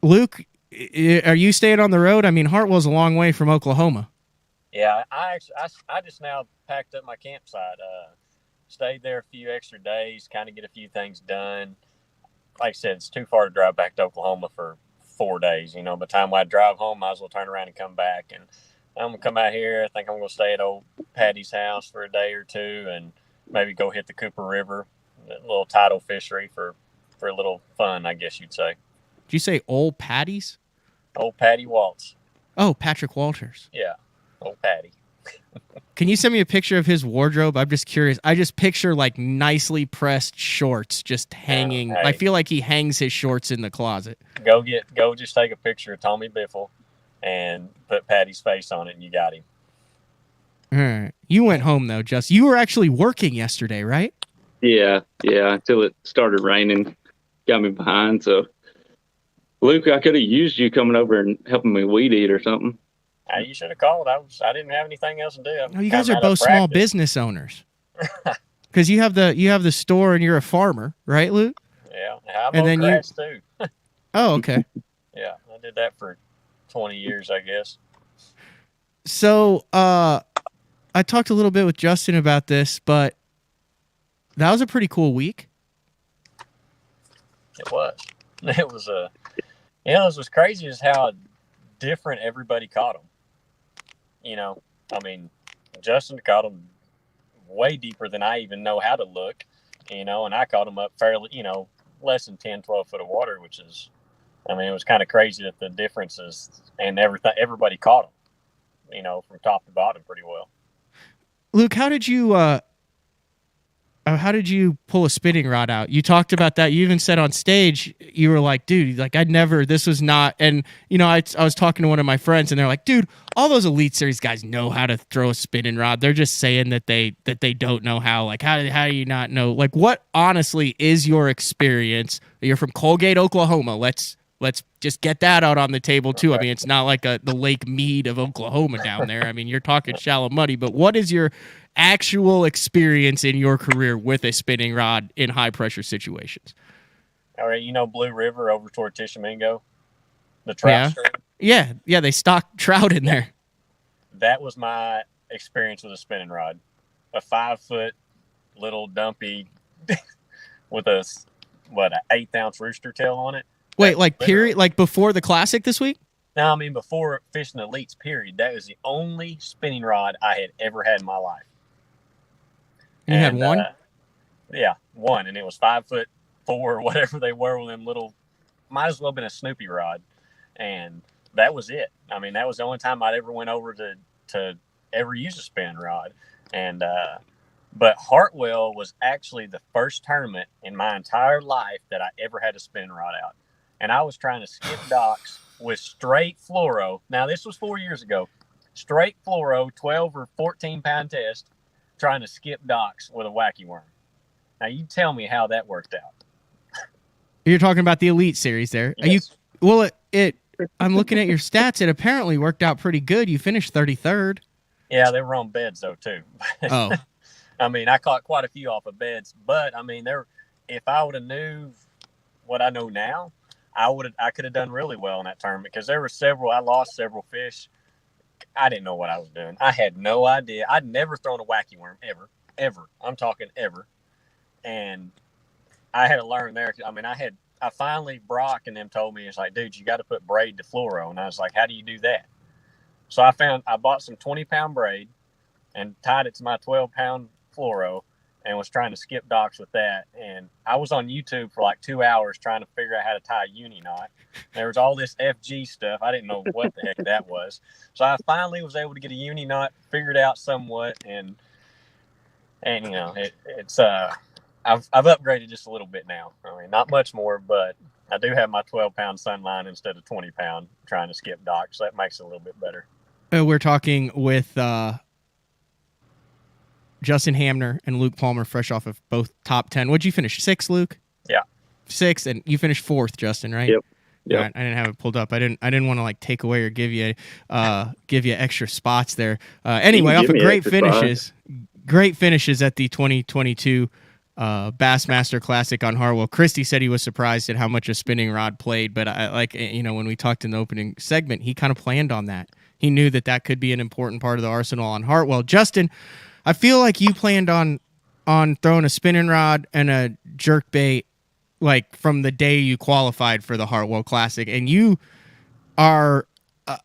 Luke, are you staying on the road? I mean, Hartwell's a long way from Oklahoma. Yeah, I just now packed up my campsite. Stayed there a few extra days, kind of get a few things done. Like I said, it's too far to drive back to Oklahoma for 4 days. By the time I drive home, might as well turn around and come back. And I'm gonna come out here. I think I'm gonna stay at old Patty's house for a day or two, and maybe go hit the Cooper River, a little tidal fishery for a little fun, I guess you'd say. Did you say old Patty's? Old Patty Waltz. Oh, Patrick Walters. Yeah, old Patty. Can you send me a picture of his wardrobe? I'm just curious. I just picture like nicely pressed shorts just hanging. Hey. I feel like he hangs his shorts in the closet. Go just take a picture of Tommy Biffle and put Patty's face on it, and you got him. All right. You went home though, Just. You were actually working yesterday, right? Yeah, until it started raining, got me behind. So, Luke, I could have used you coming over and helping me weed eat or something. You should have called. I didn't have anything else to do. Oh, you guys are both small business owners. Because you have the store and you're a farmer, right, Luke? Yeah, I mow grass too. Oh, okay. Yeah, I did that for 20 years, I guess. So, I talked a little bit with Justin about this, but that was a pretty cool week. It was. It was this was crazy as how different everybody caught them. Justin caught them way deeper than I even know how to look, and I caught them up fairly, less than 10, 12 foot of water, which is, it was kind of crazy that the differences and everybody caught them, from top to bottom pretty well. Luke, how did you pull a spinning rod out? You talked about that. You even said on stage, you were like, dude, like this was not. And, I was talking to one of my friends and they're like, dude, all those Elite Series guys know how to throw a spinning rod. They're just saying that they don't know how. Like, how do you not know? Like, what honestly is your experience? You're from Colgate, Oklahoma. Let's just get that out on the table too. I mean, it's not like the Lake Mead of Oklahoma down there. I mean, you're talking shallow muddy, but what is your actual experience in your career with a spinning rod in high pressure situations? All right, Blue River over toward Tishomingo, the trout stream. Yeah, they stock trout in there. That was my experience with a spinning rod, a 5 foot little dumpy with an 1/8 ounce rooster tail on it. Wait, like period, like before the Classic this week? No, before fishing the Elites, period. That was the only spinning rod I had ever had in my life. You had one? Yeah, one, and it was 5'4" or whatever they were with them little. Might as well have been a Snoopy rod, and that was it. That was the only time I'd ever went over to ever use a spinning rod, and but Hartwell was actually the first tournament in my entire life that I ever had a spinning rod out, and I was trying to skip docks with straight fluoro. Now this was 4 years ago, straight fluoro, 12 or 14 pound test, trying to skip docks with a wacky worm. Now you tell me how that worked out. You're talking about the Elite Series there. Yes. I'm looking at your stats. It apparently worked out pretty good. You finished 33rd. Yeah, they were on beds though too. Oh. I caught quite a few off of beds, but if I would have knew what I know now, I could have done really well in that tournament because there were several. I lost several fish I didn't know what I was doing. I had no idea. I'd never thrown a wacky worm ever. I'm talking ever. And I had to learn there. I mean, I finally, Brock and them told me, it's like, dude, you got to put braid to fluoro. And I was like, how do you do that? So I bought some 20-pound braid and tied it to my 12-pound fluoro and was trying to skip docks with that. And I was on YouTube for like 2 hours trying to figure out how to tie a uni knot. There was all this FG stuff. I didn't know what the heck that was. So I finally was able to get a uni knot figured out somewhat. And you know, it's I've upgraded just a little bit now. I mean, not much more, but I do have my 12-pound Sunline instead of 20-pound trying to skip docks. So that makes it a little bit better. We're talking with Justin Hamner and Luke Palmer, fresh off of both top 10. What'd you finish? 6, Luke? Yeah. 6, and you finished 4th, Justin, right? Yep. Yeah, I didn't have it pulled up. I didn't want to like take away or give you extra spots there. Anyway, off of great finishes at the 2022 Bassmaster Classic on Hartwell. Christie said he was surprised at how much a spinning rod played, but when we talked in the opening segment, he kind of planned on that. He knew that could be an important part of the arsenal on Hartwell. Justin, I feel like you planned on throwing a spinning rod and a jerk bait like from the day you qualified for the Hartwell Classic, and you are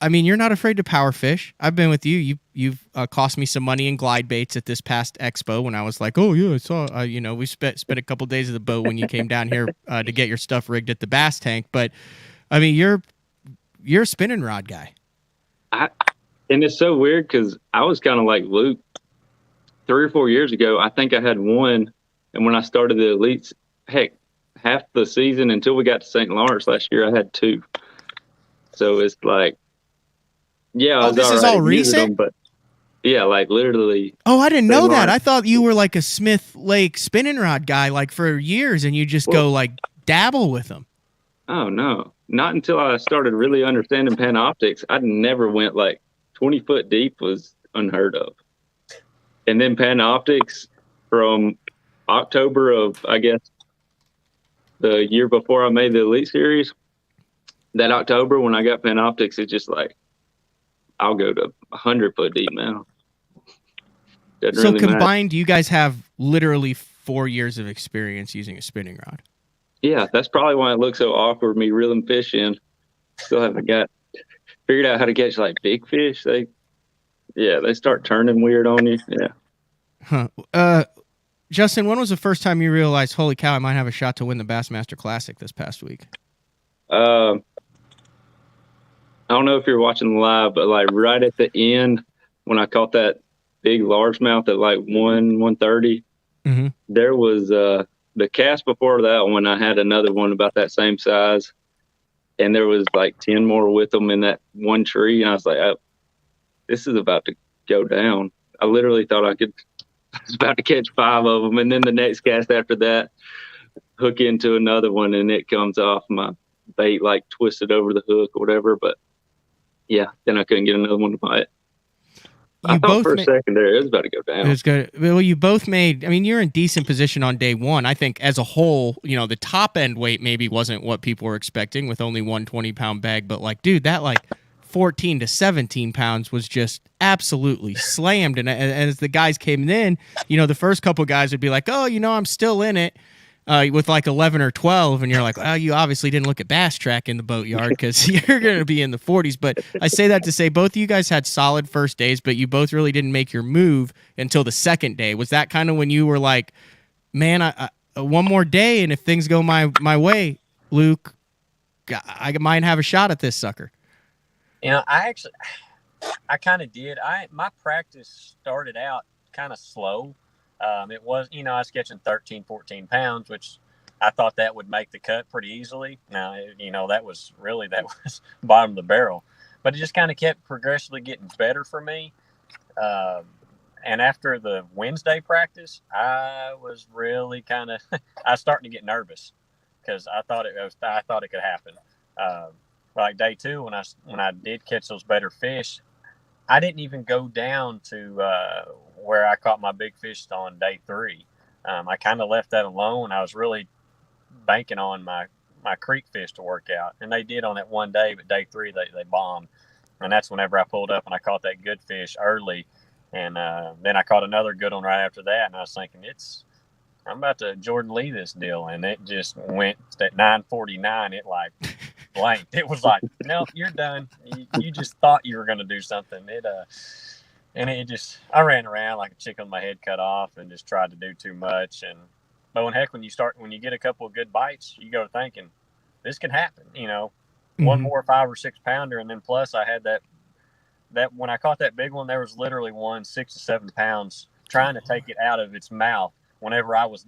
you're not afraid to power fish. I've been with you. You've cost me some money in glide baits at this past expo when I was like, oh yeah, I saw. We spent a couple days at the boat when you came down here to get your stuff rigged at the bass tank. But I mean, you're a spinning rod guy. And it's so weird because I was kind of like Luke 3 or 4 years ago. I think I had one, and when I started the elites, heck, half the season until we got to St. Lawrence last year, I had 2. So it's like, yeah, this is all recent, them, but yeah, like literally. Oh, I didn't know that. I thought you were like a Smith Lake spinning rod guy, like for years, and you just go like dabble with them. Oh no, not until I started really understanding Panoptics. I never went like 20 foot deep was unheard of. And then Panoptics from October of, I guess, the year before I made the Elite Series, that October when I got Panoptics, it's just like, I'll go to 100 foot deep now. Doesn't so really combined, matter. You guys have literally 4 years of experience using a spinning rod. Yeah, that's probably why it looks so awkward, me reeling fish in. Still haven't figured out how to catch like big fish. They start turning weird on you. Yeah. Huh. Justin, when was the first time you realized, holy cow, I might have a shot to win the Bassmaster Classic this past week? I don't know if you're watching live, but like right at the end, when I caught that big largemouth at like 130, there was the cast before that one. I had another one about that same size, and there was like 10 more with them in that one tree, and I was like, oh, this is about to go down. I literally thought I was about to catch 5 of them, and then the next cast after that, hook into another one, and it comes off. My bait like twisted over the hook or whatever, but yeah, then I couldn't get another one to bite. I thought for a second there it was about to go down. It was good. Well, you both made. I mean, you're in decent position on day one. I think as a whole, the top end weight maybe wasn't what people were expecting with only 120-pound bag, but like, dude, that like 14 to 17 pounds was just absolutely slammed. And as the guys came in, the first couple guys would be like, oh, I'm still in it. With like 11 or 12, and you're like, well, you obviously didn't look at Bass Track in the boatyard because you're going to be in the 40s. But I say that to say both of you guys had solid first days, but you both really didn't make your move until the second day. Was that kind of when you were like, man, I one more day, and if things go my way, Luke, I might have a shot at this sucker? I kind of did. My practice started out kind of slow. It was, I was catching 13, 14 pounds, which I thought that would make the cut pretty easily. Now, that was bottom of the barrel, but it just kind of kept progressively getting better for me. And after the Wednesday practice, I was really I was starting to get nervous because I thought it could happen. Like day 2, when I did catch those better fish, I didn't even go down to where I caught my big fish on day 3. I kind of left that alone. I was really banking on my creek fish to work out, and they did on that one day. But day 3, they bombed. And that's whenever I pulled up and I caught that good fish early. And then I caught another good one right after that. And I was thinking, I'm about to Jordan Lee this deal. And it just went at 9:49. It like blanked. It was like, no, you're done. You just thought you were going to do something. I ran around like a chicken with my head cut off and just tried to do too much. But when you get a couple of good bites, you go thinking this can happen, one more 5 or 6 pounder. And then plus I had that when I caught that big one, there was literally one 6 to 7 pounds trying to take it out of its mouth whenever I was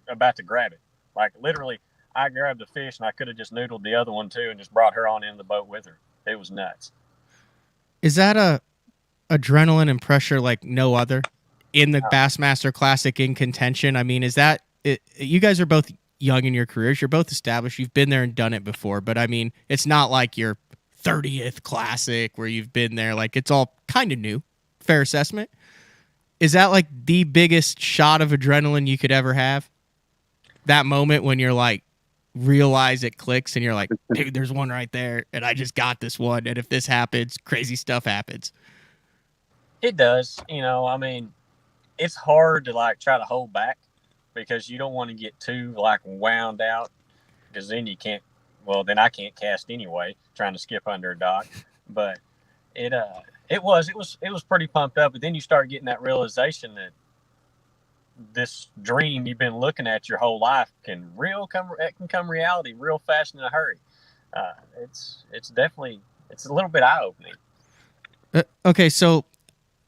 about to grab it. Like literally I grabbed the fish and I could have just noodled the other one too and just brought her on in the boat with her. It was nuts. Is that a adrenaline and pressure like no other in the Bassmaster Classic in contention? I mean, is that it? You guys are both young in your careers. You're both established. You've been there and done it before. But I mean, it's not like your 30th Classic where you've been there. Like it's all kind of new. Fair assessment. Is that like the biggest shot of adrenaline you could ever have? That moment when you're like, realize it clicks and you're like, dude, there's one right there and I just got this one. And if this happens, crazy stuff happens. It does. I mean, it's hard to like try to hold back because you don't want to get too like wound out because then you can't, then I can't cast anyway, trying to skip under a dock. But it was pretty pumped up. But then you start getting that realization that this dream you've been looking at your whole life can come reality real fast in a hurry. It's definitely a little bit eye opening. Okay, so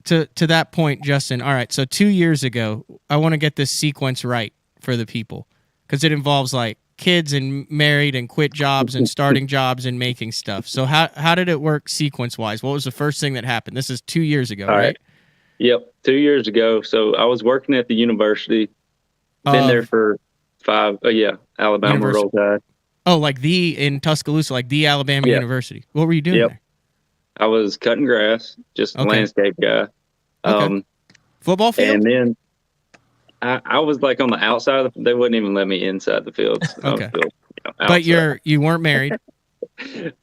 to that point, Justin. All right, so 2 years ago, I want to get this sequence right for the people because it involves like kids and married and quit jobs and starting jobs and making stuff. So how did it work sequence wise? What was the first thing that happened? This is 2 years ago, right? Yep, 2 years ago. So I was working at the university. Been there for 5. Alabama Roll Tide. Oh, like in Tuscaloosa, like the Alabama University. What were you doing there? I was cutting grass, just a landscape guy. Football field? And then I was like on the outside. They wouldn't even let me inside the field. Okay. But you weren't married?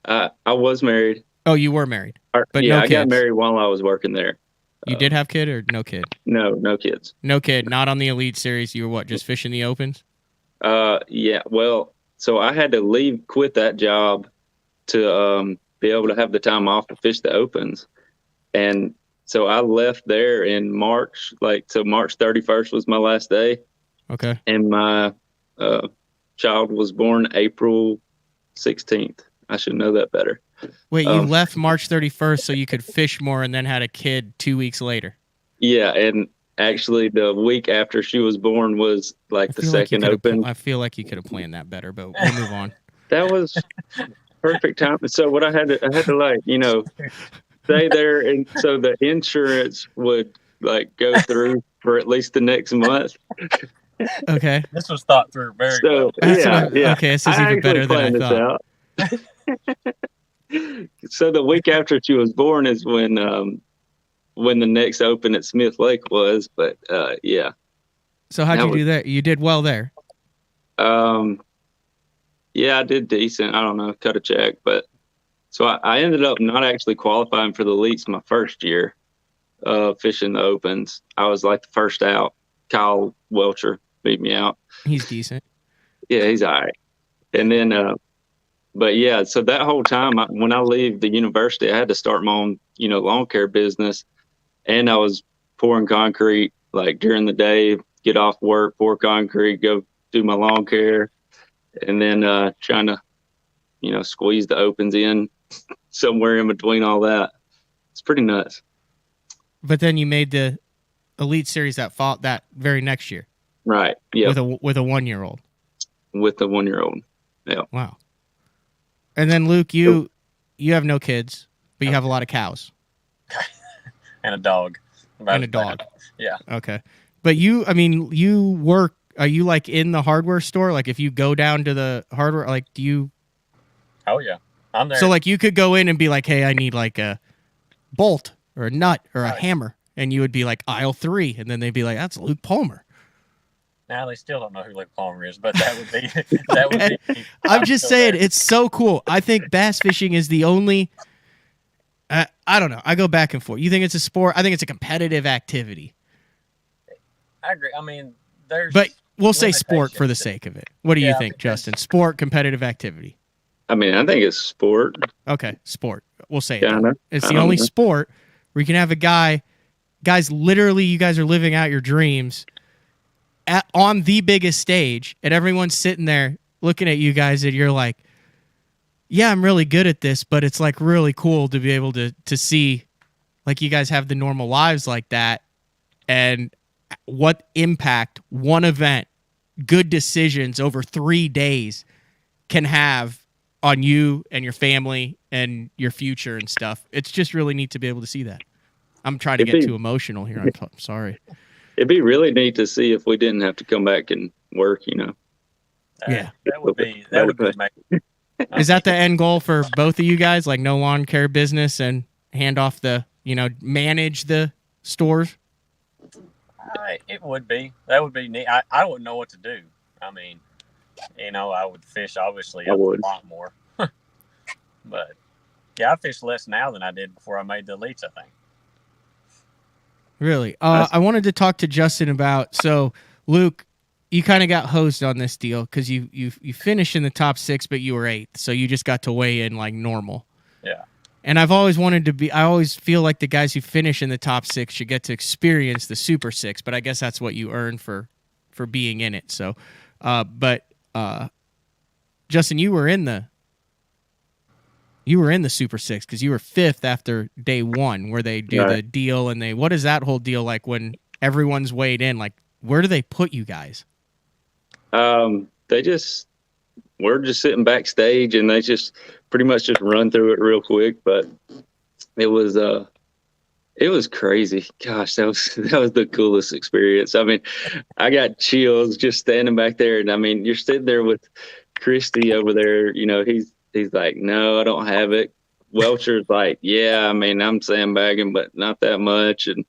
I was married. Oh, you were married. But yeah, no I kids. got married while I was working there. You did have kid or no kid? No kids. No kid. Not on the Elite Series. You were what? Just fishing the opens? Yeah. Well, so I had to quit that job to be able to have the time off to fish the opens, and so I left there in March. So March 31st was my last day. Okay. And my child was born April 16th. I should know that better. Wait, you left March 31st so you could fish more and then had a kid 2 weeks later. Yeah, and actually the week after she was born was like the second open. I feel like you could have planned that better, but we'll move on. That was perfect time. So what I had to stay there, and so the insurance would like go through for at least the next month. Okay. This was thought through very well. Yeah. Okay, this is even better than I thought. So the week after she was born is when the next open at Smith Lake was, but yeah. So how'd you do there? You did well there. Yeah, I did decent. I don't know, cut a check, but so I ended up not actually qualifying for the elites my first year fishing the opens. I was like the first out. Kyle Welcher beat me out. He's decent. Yeah, he's all right. And then but yeah, so that whole time when I leave the university, I had to start my own, lawn care business. And I was pouring concrete like during the day, get off work, pour concrete, go do my lawn care. And then trying to, squeeze the opens in somewhere in between all that. It's pretty nuts. But then you made the Elite Series that very next year. Right. Yeah. With a 1-year-old. With the 1-year-old. Yeah. Wow. And then Luke, you have no kids, but you have a lot of cows. And a dog. And a dog. Yeah. Okay. But you work, are you like in the hardware store? Like if you go down to the hardware, like do you? Oh yeah. I'm there. So like you could go in and be like, hey, I need like a bolt or a nut or a hammer. And you would be like aisle 3. And then they'd be like, that's Luke Palmer. Now they still don't know who Luke Palmer is, but that would be. I'm just saying, it's so cool. I think bass fishing is the only I don't know. I go back and forth. You think it's a sport? I think it's a competitive activity. I agree. I mean, there's. But we'll say sport for the sake of it. What do you think, Justin? Sport, competitive activity. I mean, I think it's sport. Okay, sport. We'll say it. It's the only sport where you can have a guys, literally, you guys are living out your dreams on the biggest stage, and everyone's sitting there looking at you guys, and you're like, yeah, I'm really good at this, but it's like really cool to be able to see like you guys have the normal lives like that, and what impact one event, good decisions over 3 days can have on you and your family and your future and stuff. It's just really neat to be able to see that. I'm trying to get too emotional here. I'm sorry. It'd be really neat to see if we didn't have to come back and work, Yeah. That would be amazing. Is that the end goal for both of you guys? Like no lawn care business and hand off manage the stores? It would be. That would be neat. I wouldn't know what to do. I mean, I would fish obviously a lot more. But yeah, I fish less now than I did before I made the elites, I think. Really? I wanted to talk to Justin about, so Luke, you kind of got hosed on this deal because you finished in the top 6, but you were 8th, so you just got to weigh in like normal. Yeah. And I've always wanted to be, I always feel like the guys who finish in the top 6 should get to experience the Super 6, but I guess that's what you earn for being in it. So, Justin, you were in the Super 6 because you were 5th after day 1 where they do the deal, and what is that whole deal like when everyone's weighed in? Like, where do they put you guys? We're just sitting backstage, and they just pretty much just run through it real quick. But it was crazy. Gosh, that was the coolest experience. I mean, I got chills just standing back there, and I mean, you're sitting there with Christie over there. He's like, no, I don't have it. Welcher's like, yeah, I mean, I'm sandbagging, but not that much, and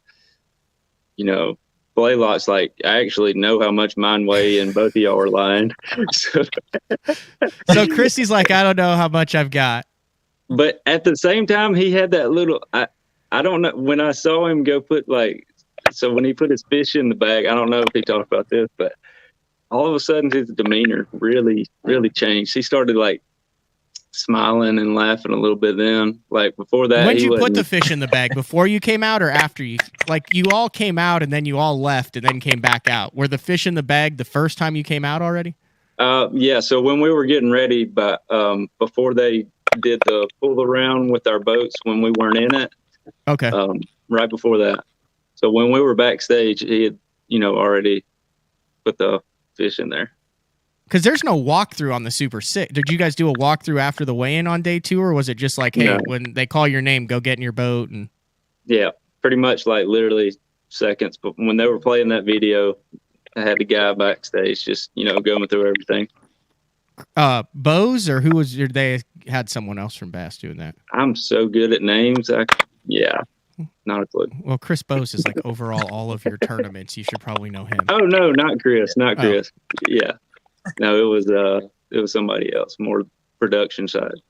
Blaylock's like, I actually know how much mine weigh, and both of y'all are lying. So Christie's like, I don't know how much I've got. But at the same time, he had that little, I don't know, when I saw him go when he put his fish in the bag, I don't know if he talked about this, but all of a sudden his demeanor really, really changed. He started like smiling and laughing a little bit then. Like before that, when did you put the fish in the bag? Before you came out or after you? Like you all came out and then you all left and then came back out. Were the fish in the bag the first time you came out already? Yeah. So when we were getting ready, but before they did the pull around with our boats when we weren't in it. Okay. Right before that. So when we were backstage, he had already put the fish in there. Because there's no walkthrough on the Super 6. Did you guys do a walkthrough after the weigh-in on day 2, or was it just like, hey, when they call your name, go get in your boat? And yeah, pretty much like literally seconds. But when they were playing that video, I had the guy backstage just, going through everything. Bose, or who was they had someone else from Bass doing that? I'm so good at names. Not a clue. Well, Chris Bose is like overall all of your tournaments. You should probably know him. Oh, no, not Chris. Not Chris. Yeah. No, it was somebody else, more production side.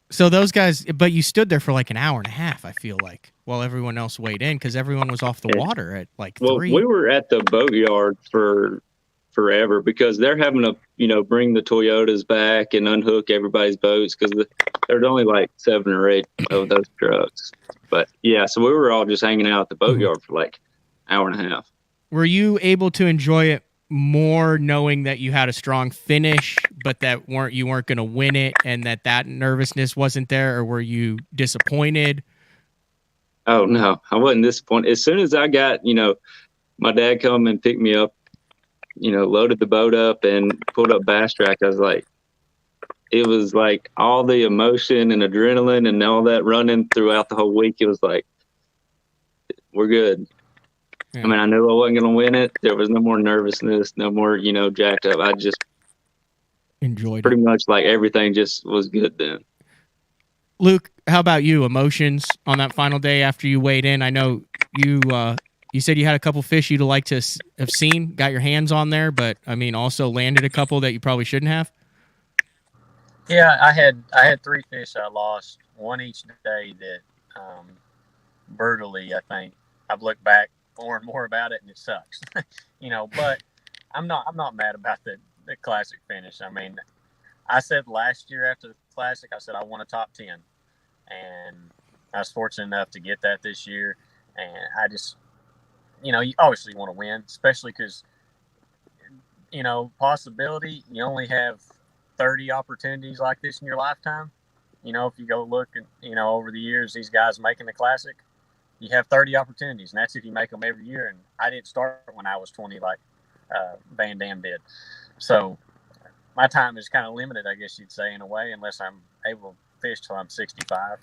So those guys, but you stood there for like an hour and a half, I feel like, while everyone else weighed in because everyone was off the water at like 3. Well, we were at the boatyard for forever because they're having to, bring the Toyotas back and unhook everybody's boats because there's only like 7 or 8 of those trucks. But yeah, so we were all just hanging out at the boatyard for like an hour and a half. Were you able to enjoy it more knowing that you had a strong finish, but that you weren't going to win it, and that nervousness wasn't there, or were you disappointed? Oh no, I wasn't disappointed. As soon as I got, my dad come and picked me up, loaded the boat up and pulled up Bass Track, I was like, it was like all the emotion and adrenaline and all that running throughout the whole week. It was like, we're good. Yeah. I mean, I knew I wasn't going to win it. There was no more nervousness, no more, jacked up. I just enjoyed pretty much like everything just was good then. Luke, how about you? Emotions on that final day after you weighed in? I know you said you had a couple fish you'd like to have seen, got your hands on there, but I mean, also landed a couple that you probably shouldn't have. Yeah, I had 3 fish I lost, one each day that brutally. I think I've looked back more and more about it, and it sucks, but I'm not mad about the Classic finish. I mean, I said last year after the Classic, I said I want a top 10, and I was fortunate enough to get that this year. And I just, you obviously want to win, especially because, possibility, you only have 30 opportunities like this in your lifetime. If you go look at, over the years, these guys making the Classic, you have 30 opportunities, and that's if you make them every year. And I didn't start when I was 20 like Van Dam did. So my time is kind of limited, I guess you'd say, in a way, unless I'm able to fish till I'm 65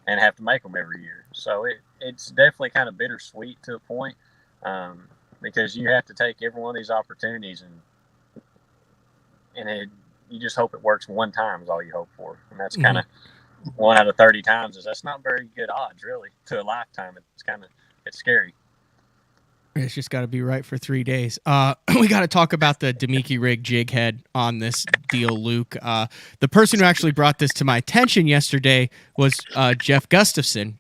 and have to make them every year. So it's definitely kind of bittersweet to a point, because you have to take every one of these opportunities and you just hope it works one time is all you hope for. And that's kind of 1 out of 30 times that's not very good odds really to a lifetime. It's scary. It's just got to be right for 3 days. We got to talk about the Demiki rig jig head on this deal, Luke. The person who actually brought this to my attention yesterday was Jeff Gustafson,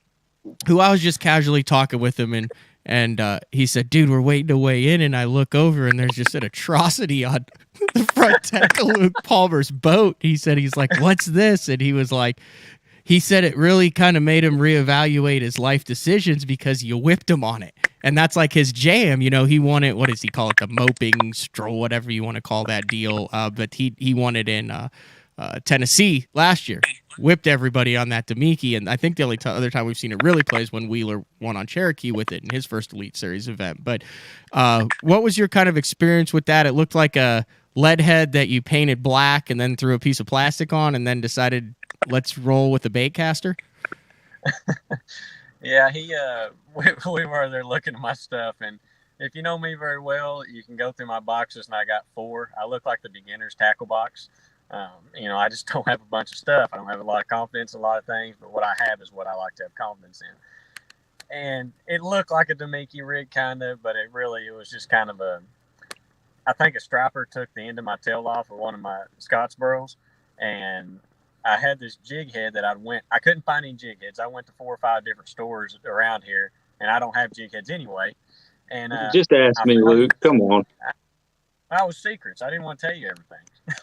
who I was just casually talking with him, and he said, dude, we're waiting to weigh in, and I look over, and there's just an atrocity on the front deck of Luke Palmer's boat. He's like, what's this? And he was like, he said it really kind of made him reevaluate his life decisions because you whipped him on it. And that's like his jam. He won it. What does he call it? The moping stroll, whatever you want to call that deal. But he won it in Tennessee last year. Whipped everybody on that Demiki. And I think the only other time we've seen it really play is when Wheeler won on Cherokee with it in his first Elite Series event. But what was your kind of experience with that? It looked like a lead head that you painted black and then threw a piece of plastic on and then decided, let's roll with the bait caster. Yeah, we were there looking at my stuff, and if you know me very well, you can go through my boxes, and I got 4. I look like the beginner's tackle box. I just don't have a bunch of stuff. I don't have a lot of confidence in a lot of things, but what I have is what I like to have confidence in. And it looked like a Demiki rig kind of, but it was just kind of I think a striper took the end of my tail off of one of my Scottsboroughs, and I had this jig head that I couldn't find any jig heads. I went to 4 or 5 different stores around here, and I don't have jig heads anyway. And just ask me, Luke. Come on. I was secrets. I didn't want to tell you everything.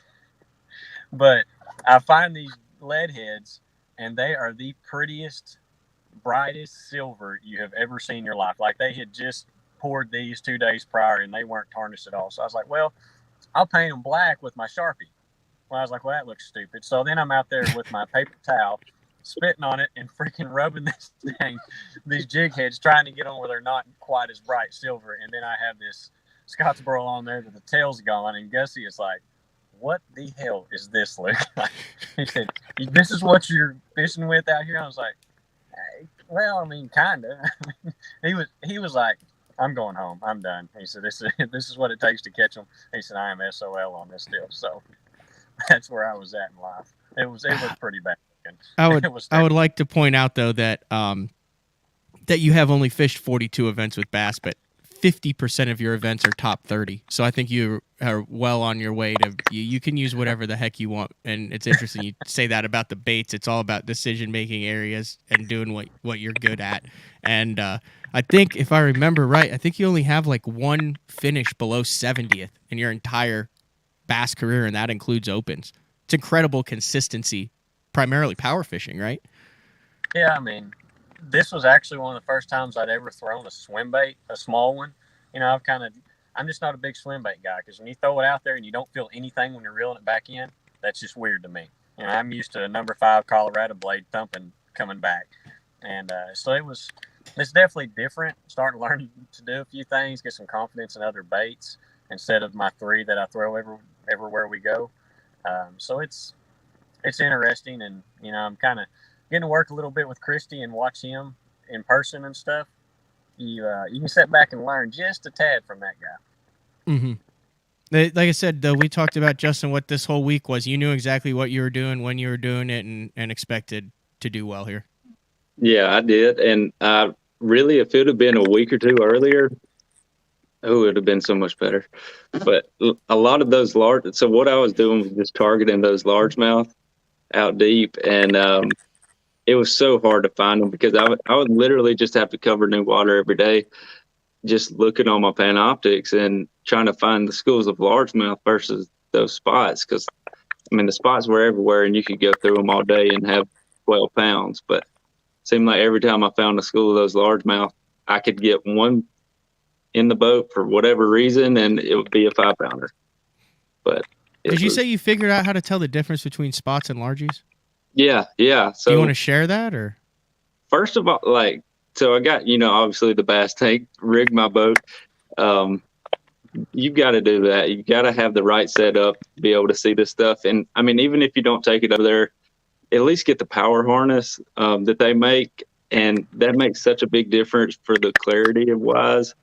But I find these lead heads, and they are the prettiest, brightest silver you have ever seen in your life. Like they had just poured these 2 days prior, and they weren't tarnished at all. So I was like, well, I'll paint them black with my Sharpie. Well, I was like, well, that looks stupid. So then I'm out there with my paper towel, spitting on it and freaking rubbing these jig heads, trying to get them where they're not quite as bright silver. And then I have this Scottsboro on there that the tail's gone. And Gussie is like, what the hell is this, Luke? He said, this is what you're fishing with out here? I was like, hey, well, I mean, kind of. He was like, I'm going home. I'm done. He said, this is what it takes to catch them. He said, I am SOL on this deal. So that's where I was at in life. It was pretty bad. I would like to point out though that that you have only fished 42 events with bass, but 50% of your events are top 30. So I think you are well on your way to you can use whatever the heck you want. And it's interesting you say that about the baits. It's all about decision making areas and doing what you're good at. And I think if I remember right, I think you only have like one finish below 70th in your entire bass career, and that includes opens. It's incredible consistency, primarily power fishing, right? Yeah, I mean, this was actually one of the first times I'd ever thrown a swim bait, a small one. I'm just not a big swim bait guy, because when you throw it out there and you don't feel anything when you're reeling it back in, that's just weird to me. I'm used to a number 5 Colorado blade thumping coming back. And so it's definitely different, starting to learn to do a few things, get some confidence in other baits instead of my 3 that I throw everywhere we go. So it's interesting, and I'm kind of getting to work a little bit with Christie and watch him in person and stuff. You can sit back and learn just a tad from that guy. Mm-hmm. Like I said, though, we talked about, Justin, what this whole week was. You knew exactly what you were doing, when you were doing it, and expected to do well here. Yeah, I did. And really, if it would have been a week or 2 earlier, it would have been so much better. But a lot of those so what I was doing was just targeting those largemouth out deep. And it was so hard to find them because I would literally just have to cover new water every day, just looking on my Panoptics and trying to find the schools of largemouth versus those spots. Because I mean, the spots were everywhere, and you could go through them all day and have 12 pounds. But it seemed like every time I found a school of those largemouth, I could get one in the boat for whatever reason, and it would be a 5-pounder. But did you say you figured out how to tell the difference between spots and largies? Yeah. So do you want to share that, or? First of all, so I got, obviously the bass tank, rigged my boat. You've got to do that. You've got to have the right setup, be able to see this stuff. And I mean, even if you don't take it over there, at least get the power harness that they make. And that makes such a big difference for the clarity of wise.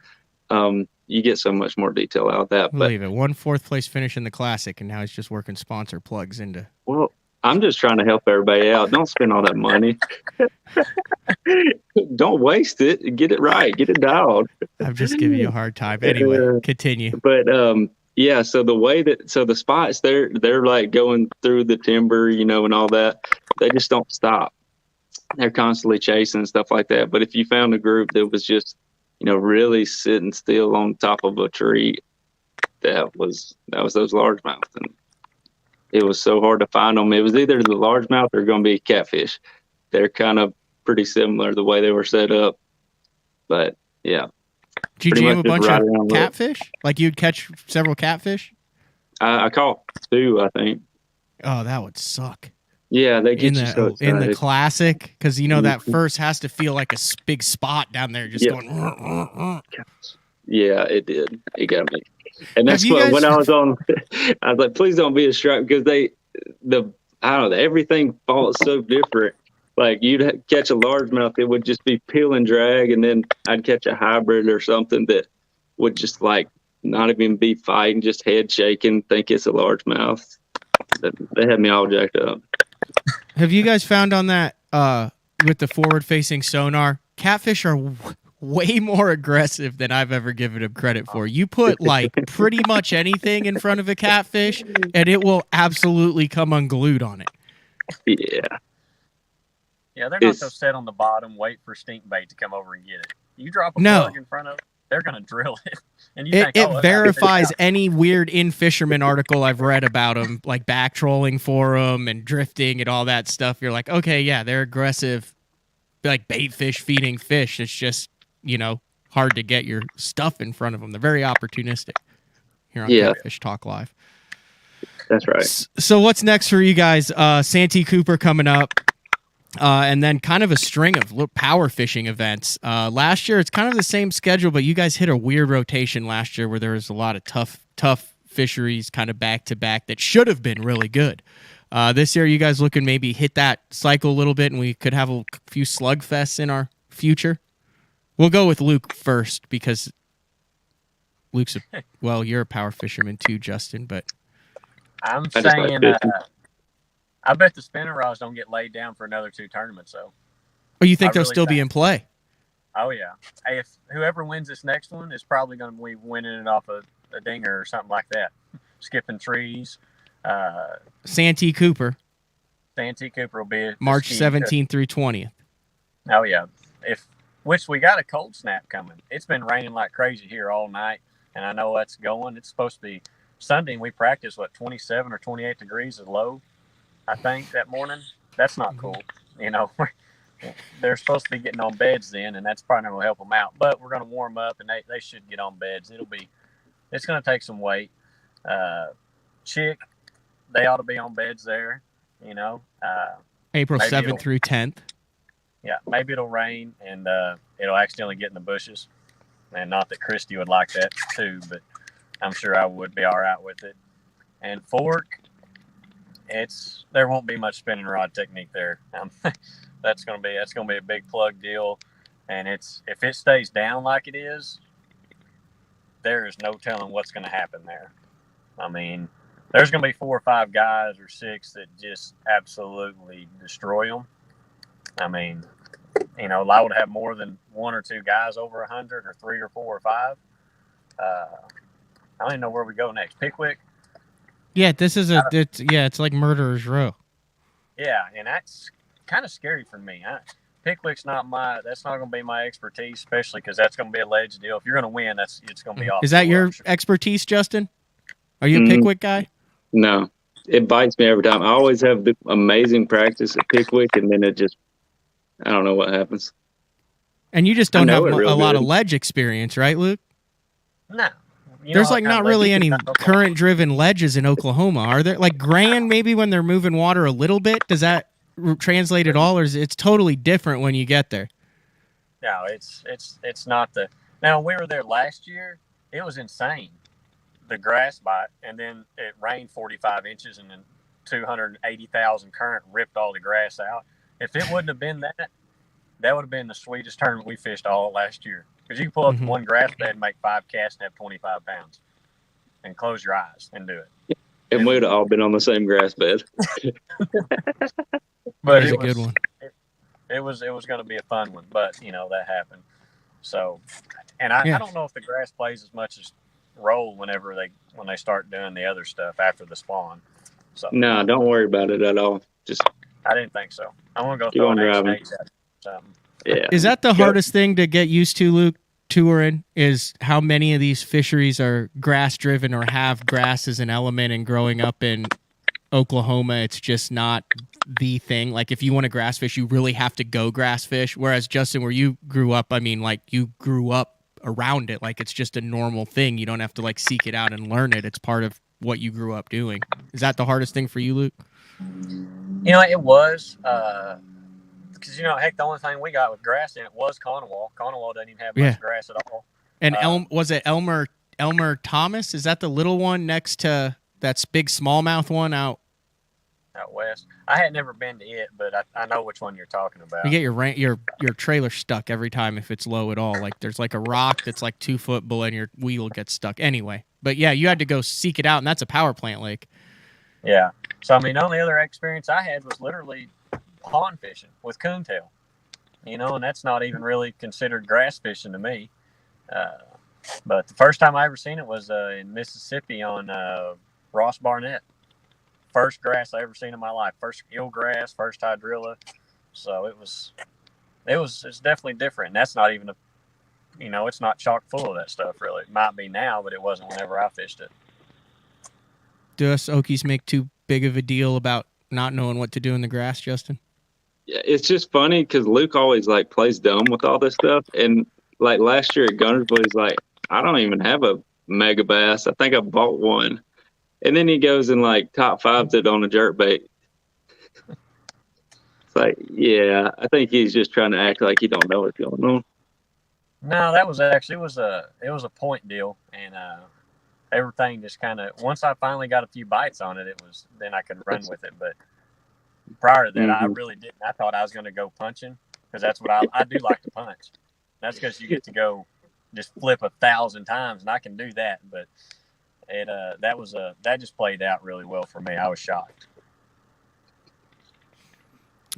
You get so much more detail out of that. Believe it. 1 4th place finish in the Classic, and now he's just working sponsor plugs into. Well, I'm just trying to help everybody out. Don't spend all that money. Don't waste it. Get it right. Get it dialed. I'm just giving you a hard time. Anyway, continue. But yeah. So the spots they're like going through the timber, and all that. They just don't stop. They're constantly chasing and stuff like that. But if you found a group that was just, really sitting still on top of a tree, that was those largemouth. And it was so hard to find them. It was either the largemouth or going to be catfish. They're kind of pretty similar the way they were set up. But yeah. Did you jam a bunch of catfish? Like you'd catch several catfish? I caught 2, I think. Oh, that would suck. Yeah, they get in the Classic, because that first has to feel like a big spot down there, just going. Yeah, it did. It got me. And that's what when I was on, I was like, please don't be a strike, because I don't know, everything falls so different. Like you'd catch a largemouth, it would just be peel and drag, and then I'd catch a hybrid or something that would just like not even be fighting, just head shaking, think it's a largemouth. They had me all jacked up. Have you guys found on that with the forward-facing sonar, catfish are way more aggressive than I've ever given them credit for. You put like pretty much anything in front of a catfish, and it will absolutely come unglued on it. Yeah. Yeah, they're not so set on the bottom, wait for stink bait to come over and get it. You drop a plug in front of it, they're going to drill it. And it verifies any weird in-fisherman article I've read about them, like back trolling for them and drifting and all that stuff. You're like, okay, yeah, they're aggressive, like bait fish feeding fish. It's just, hard to get your stuff in front of them. They're very opportunistic here on Catfish Talk Live. That's right. So what's next for you guys? Santee Cooper coming up. And then kind of a string of power fishing events. Last year, it's kind of the same schedule, but you guys hit a weird rotation last year where there was a lot of tough fisheries kind of back to back that should have been really good. This year, you guys looking maybe hit that cycle a little bit, and we could have a few slugfests in our future. We'll go with Luke first because Luke's you're a power fisherman too, Justin. But I'm saying. I bet the spinning rods don't get laid down for another 2 tournaments, though. Oh, you think they'll still be in play? Oh, yeah. Hey, if whoever wins this next one is probably going to be winning it off a dinger or something like that. Skipping trees. Santee Cooper. Santee Cooper will be March 17th through 20th. Oh, yeah. Which we got a cold snap coming. It's been raining like crazy here all night, and I know that's going. It's supposed to be Sunday, and we practice, 27 or 28 degrees is low. I think that morning. That's not cool. They're supposed to be getting on beds then, and that's probably not going to help them out. But we're going to warm up, and they should get on beds. It's going to take some weight. Chick, they ought to be on beds there. April 7th through 10th. Yeah, maybe it'll rain and it'll accidentally get in the bushes. And not that Christie would like that too, but I'm sure I would be all right with it. And Fork. There won't be much spinning rod technique there. That's gonna be a big plug deal, and if it stays down like it is, there is no telling what's gonna happen there. I mean, there's gonna be 4 or 5 guys or 6 that just absolutely destroy them. I mean, I would have more than 1 or 2 guys over 100, or 3 or 4 or 5. I don't even know where we go next. Pickwick. Yeah, this is it's like Murderer's Row. Yeah, and kind of scary for me. Pickwick's that's not going to be my expertise, especially because that's going to be a ledge deal. If you're going to win, it's going to be off. Is that your expertise, Justin? Are you a Pickwick guy? No, it bites me every time. I always have the amazing practice at Pickwick, and then I don't know what happens. And you just don't have a lot of ledge experience, right, Luke? No. There's like not really any current-driven ledges in Oklahoma, are there? Like Grand, maybe when they're moving water a little bit. Does that translate at all, or is it's totally different when you get there? No, it's not the. Now when we were there last year, it was insane. The grass bite, and then it rained 45 inches, and then 280,000 current ripped all the grass out. If it wouldn't have been that would have been the sweetest tournament we fished all last year. Because you can pull up one grass bed and make 5 casts and have 25 pounds, and close your eyes and do it. And we'd have all been on the same grass bed. But it was a good one. It was going to be a fun one, but that happened. So, and I don't know if the grass plays as much as roll when they start doing the other stuff after the spawn. So no, don't worry about it at all. I didn't think so. I want to go keep throw on an driving. something. Yeah. Is that the hardest thing to get used to, Luke, touring, is how many of these fisheries are grass driven or have grass as an element, and growing up in Oklahoma, it's just not the thing. Like if you want to grass fish, you really have to go grass fish. Whereas Justin, where you grew up, I mean, like you grew up around it. Like it's just a normal thing. You don't have to like seek it out and learn it. It's part of what you grew up doing. Is that the hardest thing for you, Luke? It was, because heck, the only thing we got with grass in it was Conowall. Conowall doesn't even have much grass at all. And was it Elmer Thomas? Is that the little one next to that big smallmouth one out west? I had never been to it, but I know which one you're talking about. You get your trailer stuck every time if it's low at all. Like there's like a rock that's like 2 foot below and your wheel gets stuck anyway. But yeah, you had to go seek it out, and that's a power plant lake. Yeah. So I mean, the only other experience I had was literally pond fishing with coontail. And that's not even really considered grass fishing to me. But the first time I ever seen it was in Mississippi on Ross Barnett. First grass I ever seen in my life. First eelgrass, first hydrilla. So it's definitely different. And that's not even it's not chock full of that stuff really. It might be now, but it wasn't whenever I fished it. Do us Okies make too big of a deal about not knowing what to do in the grass, Justin? Yeah, it's just funny because Luke always like plays dumb with all this stuff. And like last year at Gunnersville, he's like, I don't even have a mega bass. I think I bought one. And then he goes and like top fives it on a jerkbait. It's like, yeah, I think he's just trying to act like he don't know what's going on. No, that was actually it was a point deal, and everything just kind of, once I finally got a few bites on it, then I could run with it. But prior to that, I really didn't. I thought I was going to go punching, because that's what I do like to punch. That's because you get to go just flip 1,000 times, and I can do that. But that just played out really well for me. I was shocked.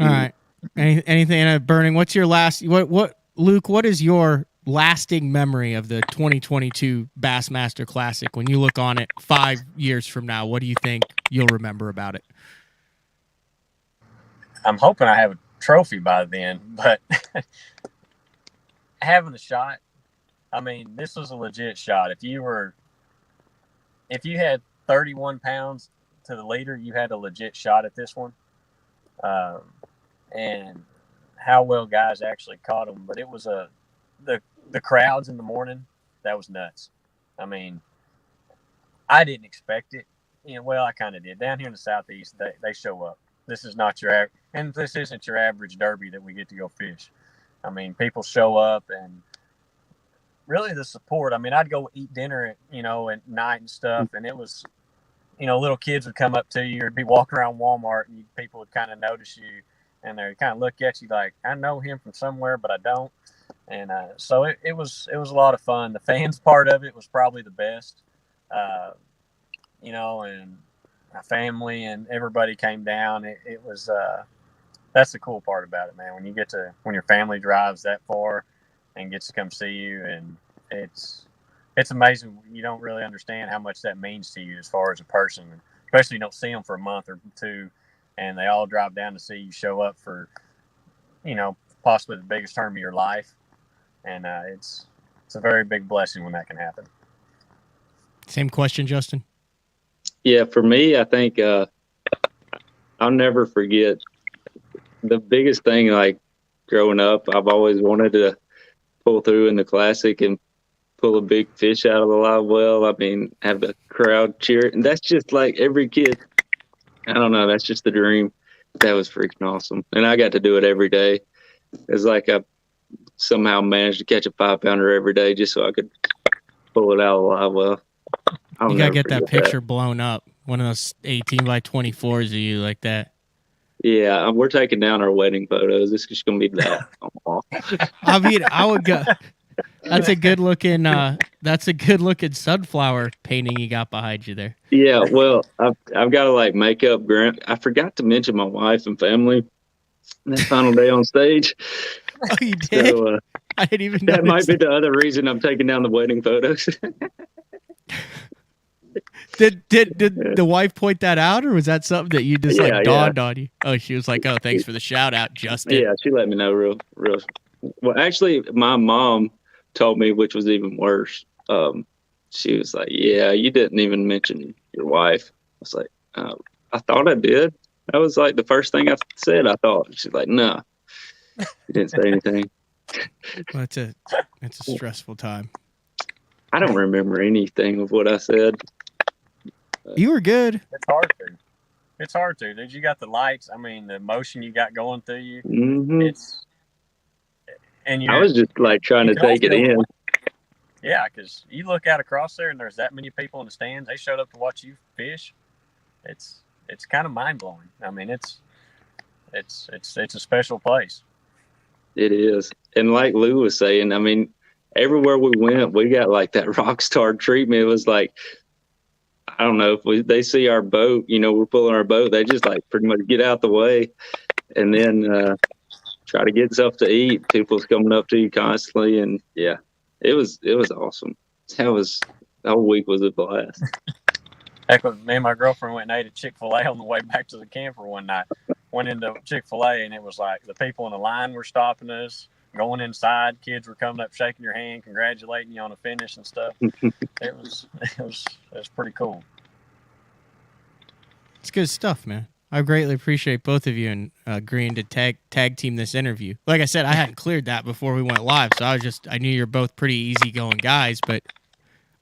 All right. Anything burning? What's your last? What Luke? What is your lasting memory of the 2022 Bassmaster Classic? When you look on it 5 years from now, what do you think you'll remember about it? I'm hoping I have a trophy by then, but having the shot, I mean, this was a legit shot. If you had 31 pounds to the leader, you had a legit shot at this one. And how well guys actually caught them, but it was the crowds in the morning, that was nuts. I mean, I didn't expect it. Well, I kind of did. Down here in the Southeast, they show up. This is not and this isn't your average derby that we get to go fish. I mean, people show up, and really the support. I mean, I'd go eat dinner at night and stuff, and it was, little kids would come up to you or be walking around Walmart, and people would kind of notice you, and they kind of look at you like, I know him from somewhere, but I don't. And so it was a lot of fun. The fans part of it was probably the best, and my family and everybody came down. It was that's the cool part about it, man. When your family drives that far and gets to come see you, and it's amazing. You don't really understand how much that means to you as far as a person, especially you don't see them for a month or two, and they all drive down to see you show up for, possibly the biggest tournament of your life. And it's a very big blessing when that can happen. Same question, Justin. Yeah, for me, I think I'll never forget the biggest thing, like growing up, I've always wanted to pull through in the Classic and pull a big fish out of the live well. I mean, have the crowd cheer. And that's just like every kid. I don't know. That's just the dream. That was freaking awesome. And I got to do it every day. It's like I somehow managed to catch a 5-pounder every day just so I could pull it out of the live well. You got to get that picture blown up. One of those 18 by 24s of you like that. Yeah, we're taking down our wedding photos. It's just going to be that. I mean, I would go. That's a good looking sunflower painting you got behind you there. Yeah, well, I've got to like make up Grant. I forgot to mention my wife and family that final day on stage. Oh, you did? So, I didn't even know. That might be the other reason I'm taking down the wedding photos. Did the wife point that out, or was that something that you just dawned on you? Oh, she was like, "Oh, thanks for the shout out, Justin." Yeah, she let me know real. Well, actually, my mom told me, which was even worse. She was like, "Yeah, you didn't even mention your wife." I was like, "I thought I did." That was like the first thing I said. I thought. She's like, "No, you didn't say anything." Well, it's a stressful time. I don't remember anything of what I said. You were good. It's hard to, dude. You got the lights. I mean, the emotion you got going through you. Mm-hmm. And I was just like trying to take it in. Yeah, because you look out across there and there's that many people in the stands. They showed up to watch you fish. It's kind of mind blowing. I mean, it's a special place. It is, and like Lou was saying, I mean, everywhere we went, we got like that rock star treatment. It was like, I don't know, if they see our boat, we're pulling our boat, they just like pretty much get out the way and then try to get stuff to eat. People's coming up to you constantly. And yeah, it was awesome. The whole week was a blast. Heck, me and my girlfriend went and ate at Chick-fil-A on the way back to the camper one night. Went into Chick-fil-A and it was like the people in the line were stopping us, going inside. Kids were coming up, shaking your hand, congratulating you on the finish and stuff. It was pretty cool. It's good stuff, man. I greatly appreciate both of you and agreeing to tag team this interview. Like I said, I hadn't cleared that before we went live, so I knew you're both pretty easygoing guys. But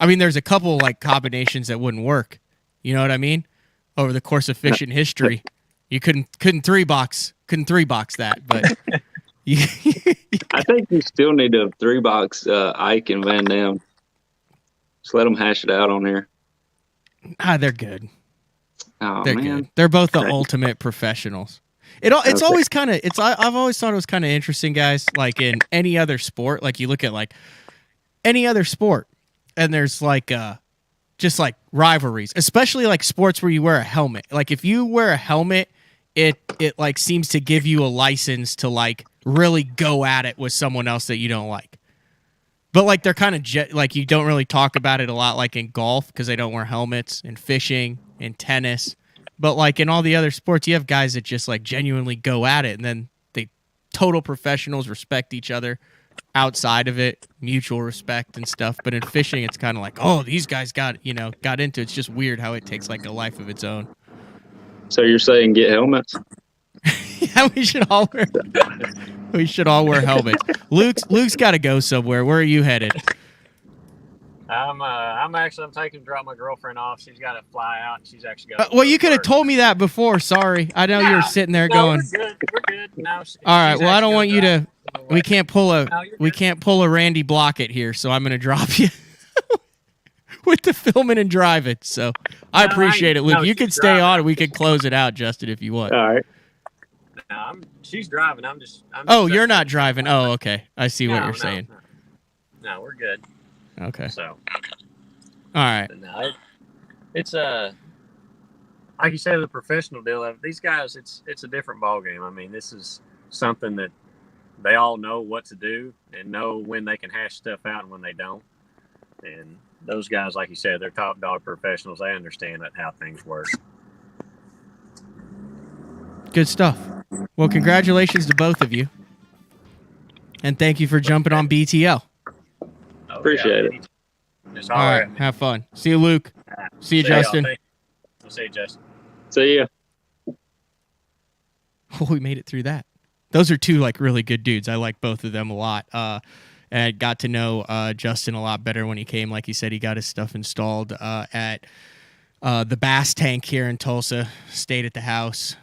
I mean, there's a couple like combinations that wouldn't work. You know what I mean? Over the course of fishing history, you couldn't 3-box that. But I think you still need to 3-box Ike and Van Dam. Just let them hash it out on here. They're good. Oh, they're man. good. They're both the ultimate professionals. It's always kind of I've always thought it was kind of interesting, guys. Like in any other sport, like you look at like any other sport, and there's like just like rivalries, especially like sports where you wear a helmet. Like if you wear a helmet, it like seems to give you a license to like really go at it with someone else that you don't like. But like they're kind of like you don't really talk about it a lot, like in golf because they don't wear helmets, in fishing, in tennis. But like in all the other sports, you have guys that just like genuinely go at it, and then they total professionals, respect each other outside of it, mutual respect and stuff. But in fishing, it's kind of like, oh, these guys got into it. It's just weird how it takes like a life of its own. So you're saying get helmets? Yeah, we should all wear helmets. Luke's got to go somewhere. Where are you headed? I'm taking to drop my girlfriend off. She's got to fly out. And she's actually got. Well, you could have told me that before. Sorry, I know you were sitting there going. We're good. No, all right. Well, I don't want you to. We can't pull a Randy Blockett here, so I'm going to drop you with the filming and driving. So I appreciate it, Luke. You can stay on. We can close it out, Justin, if you want. All right. No, she's driving. I'm just you're not driving. Oh, okay. I see what you're saying. No, we're good. Okay. So. All right. No, it's like you said, the professional deal. These guys, it's a different ballgame. I mean, this is something that they all know what to do and know when they can hash stuff out and when they don't. And those guys, like you said, they're top dog professionals. They understand how things work. Good stuff. Well, congratulations to both of you. And thank you for jumping on BTL. Appreciate it. All right. Have fun. See you, Luke. See you, Justin. See you, Justin. See ya. Oh, we made it through that. Those are two like really good dudes. I like both of them a lot. And I got to know Justin a lot better when he came. Like he said, he got his stuff installed at the Bass Tank here in Tulsa. Stayed at the house.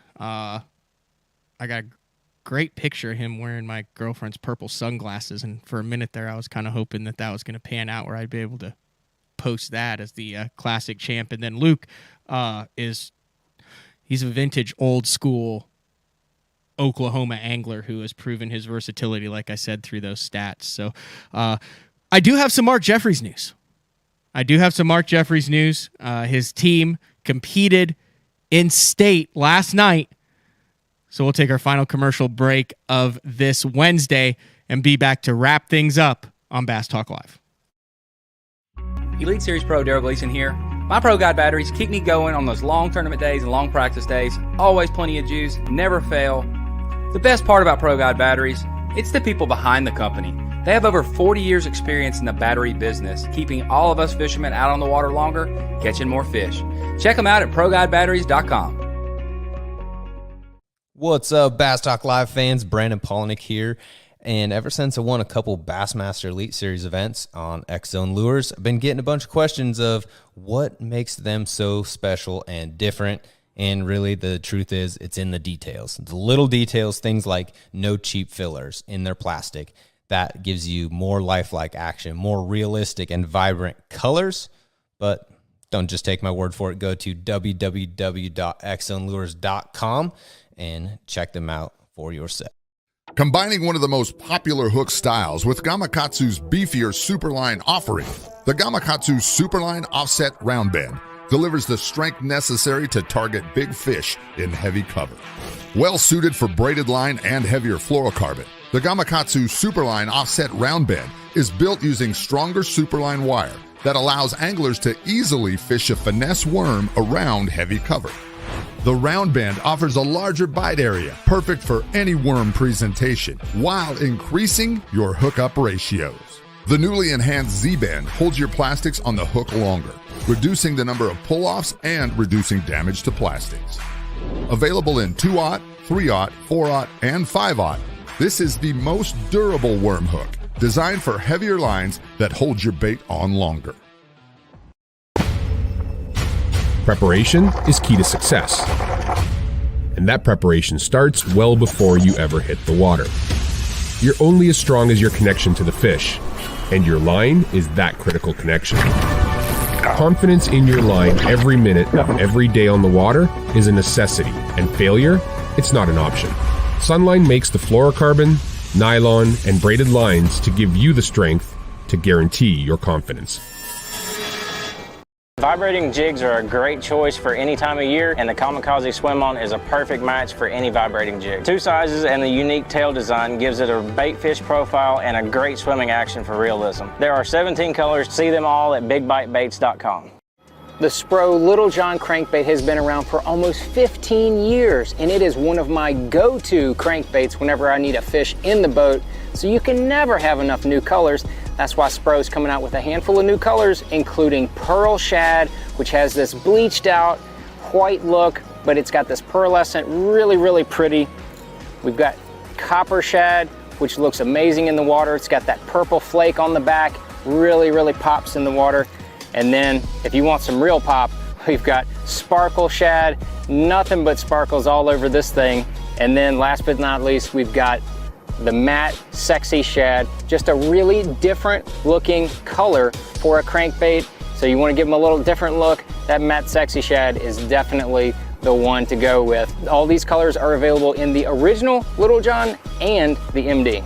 I got a great picture of him wearing my girlfriend's purple sunglasses. And for a minute there, I was kind of hoping that was going to pan out where I'd be able to post that as the classic champ. And then Luke he's a vintage old school Oklahoma angler who has proven his versatility, like I said, through those stats. So I do have some Mark Jeffries news. His team competed in state last night. So we'll take our final commercial break of this Wednesday and be back to wrap things up on Bass Talk Live. Elite Series Pro Daryl Gleason here. My Pro Guide batteries keep me going on those long tournament days and long practice days. Always plenty of juice, never fail. The best part about Pro Guide batteries, it's the people behind the company. They have over 40 years experience in the battery business, keeping all of us fishermen out on the water longer, catching more fish. Check them out at ProGuideBatteries.com. What's up, Bass Talk Live fans? Brandon Polnick here. And ever since I won a couple Bassmaster Elite Series events on X-Zone Lures, I've been getting a bunch of questions of what makes them so special and different. And really, the truth is, it's in the details. The little details, things like no cheap fillers in their plastic. That gives you more lifelike action, more realistic and vibrant colors. But don't just take my word for it. Go to www.xzonelures.com and check them out for yourself. Combining one of the most popular hook styles with Gamakatsu's beefier Superline offering, the Gamakatsu Superline Offset Round Bend delivers the strength necessary to target big fish in heavy cover. Well suited for braided line and heavier fluorocarbon, the Gamakatsu Superline Offset Round Bend is built using stronger Superline wire that allows anglers to easily fish a finesse worm around heavy cover. The round bend offers a larger bite area, perfect for any worm presentation, while increasing your hookup ratios. The newly enhanced Z-Bend holds your plastics on the hook longer, reducing the number of pull-offs and reducing damage to plastics. Available in 2/0, 3/0, 4/0, and 5/0, this is the most durable worm hook, designed for heavier lines that hold your bait on longer. Preparation is key to success. And that preparation starts well before you ever hit the water. You're only as strong as your connection to the fish, and your line is that critical connection. Confidence in your line every minute of every day on the water is a necessity, and failure, it's not an option. Sunline makes the fluorocarbon, nylon, and braided lines to give you the strength to guarantee your confidence. Vibrating jigs are a great choice for any time of year, and the Kamikaze Swim-On is a perfect match for any vibrating jig. Two sizes and the unique tail design gives it a bait fish profile and a great swimming action for realism. There are 17 colors. See them all at bigbitebaits.com. The Spro Little John crankbait has been around for almost 15 years, and it is one of my go-to crankbaits whenever I need a fish in the boat, so you can never have enough new colors. That's why Spro's coming out with a handful of new colors, including Pearl Shad, which has this bleached out white look, but it's got this pearlescent, really, really pretty. We've got Copper Shad, which looks amazing in the water. It's got that purple flake on the back, really, really pops in the water. And then if you want some real pop, we've got Sparkle Shad, nothing but sparkles all over this thing. And then last but not least, we've got the matte Sexy Shad, just a really different looking color for a crankbait. So you want to give them a little different look, that matte Sexy Shad is definitely the one to go with. All these colors are available in the original Little John and the MD.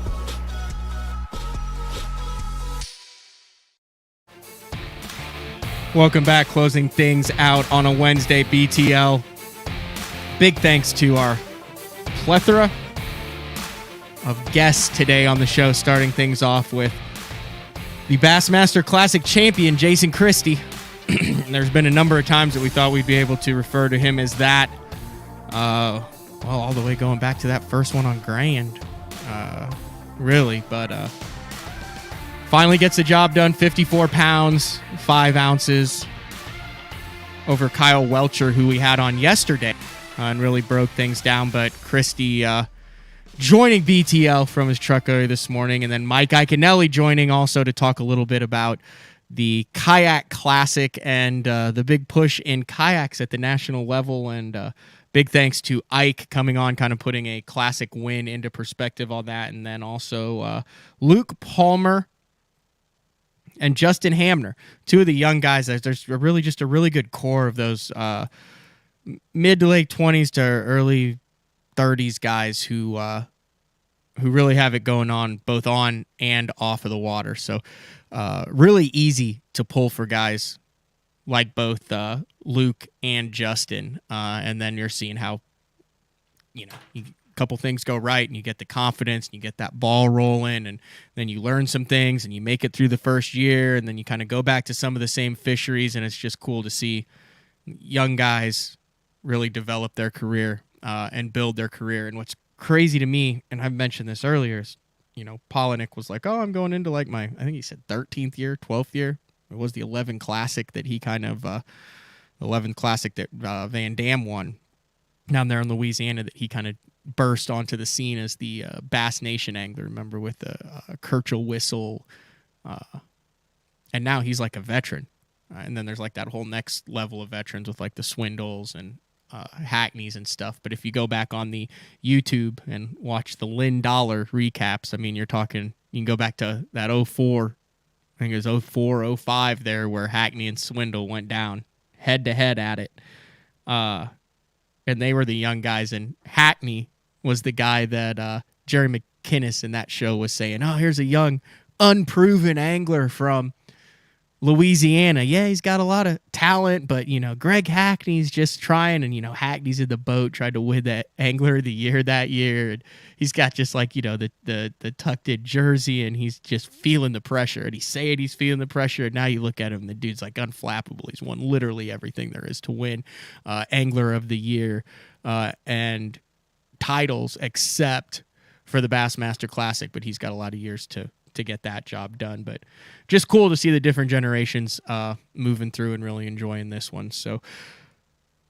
Welcome back, closing things out on a Wednesday BTL. Big thanks to our plethora of guests today on the show, starting things off with the Bassmaster Classic champion, Jason Christie. There's been a number of times that we thought we'd be able to refer to him as that. well, all the way going back to that first one on Grand, really. But finally gets the job done, 54 pounds, 5 ounces over Kyle Welcher, who we had on yesterday, and really broke things down. But Christie joining BTL from his truck earlier this morning, and then Mike Iaconelli joining also to talk a little bit about the Kayak Classic and the big push in kayaks at the national level. And big thanks to Ike coming on, kind of putting a classic win into perspective on that. And then also Luke Palmer and Justin Hamner, two of the young guys. There's really just a really good core of those mid to late 20s to early 30s guys who really have it going on both on and off of the water. So really easy to pull for guys like both Luke and Justin. And then you're seeing how, a couple things go right and you get the confidence and you get that ball rolling, and then you learn some things and you make it through the first year, and then you kind of go back to some of the same fisheries, and it's just cool to see young guys really develop their career and build their career. And what's crazy to me, and I've mentioned this earlier, is, Polinick was like, oh, I'm going into like I think he said 13th year, 12th year. It was the 11 Classic that he kind of, 11th Classic that Van Dam won down there in Louisiana, that he kind of burst onto the scene as the Bass Nation angler, remember, with the Kirchhoff whistle. And now he's like a veteran. And then there's like that whole next level of veterans with like the Swindles and Hackneys and stuff. But if you go back on the YouTube and watch the Lynn Dollar recaps, I mean, you're talking, you can go back to that 04, I think it was 04, 05 there, where Hackney and Swindle went down head to head at it. And they were the young guys, and Hackney was the guy that Jerry McKinnis in that show was saying, oh, here's a young, unproven angler from Louisiana. Yeah, he's got a lot of talent, but, Greg Hackney's just trying, and, Hackney's in the boat, tried to win that Angler of the Year that year, and he's got just like, the tucked-in jersey, and he's just feeling the pressure, and he's saying he's feeling the pressure, and now you look at him, the dude's like unflappable. He's won literally everything there is to win Angler of the Year and titles except for the Bassmaster Classic, but he's got a lot of years to get that job done. But just cool to see the different generations moving through and really enjoying this one. So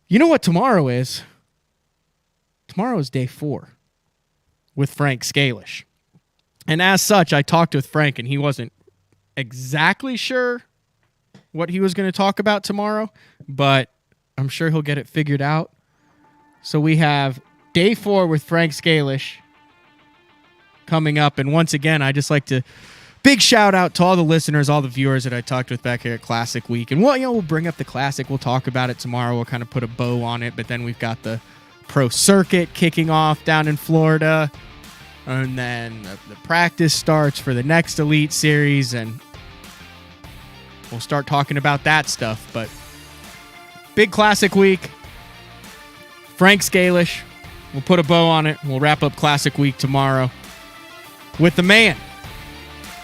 you know what tomorrow is? Tomorrow is day 4 with Frank Scalish. And as such, I talked with Frank, and he wasn't exactly sure what he was going to talk about tomorrow, but I'm sure he'll get it figured out. So we have day 4 with Frank Scalish coming up. And once again, I just like to big shout out to all the listeners, all the viewers that I talked with back here at Classic Week. And we'll bring up the Classic. We'll talk about it tomorrow. We'll kind of put a bow on it. But then we've got the Pro Circuit kicking off down in Florida. And then the practice starts for the next Elite Series. And we'll start talking about that stuff. But big Classic Week. Frank Scalish. We'll put a bow on it. We'll wrap up Classic Week tomorrow with the man.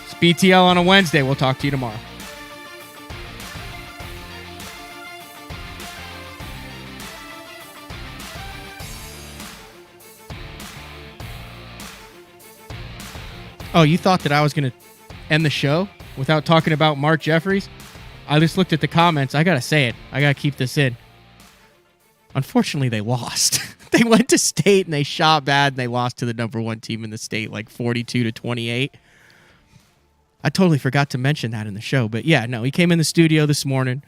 It's BTL on a Wednesday. We'll talk to you tomorrow. Oh, you thought that I was going to end the show without talking about Mark Jeffries? I just looked at the comments. I got to say it. I got to keep this in. Unfortunately, they lost. They went to state and they shot bad, and they lost to the number 1 team in the state, like 42-28. I totally forgot to mention that in the show. But yeah, no, he came in the studio this morning.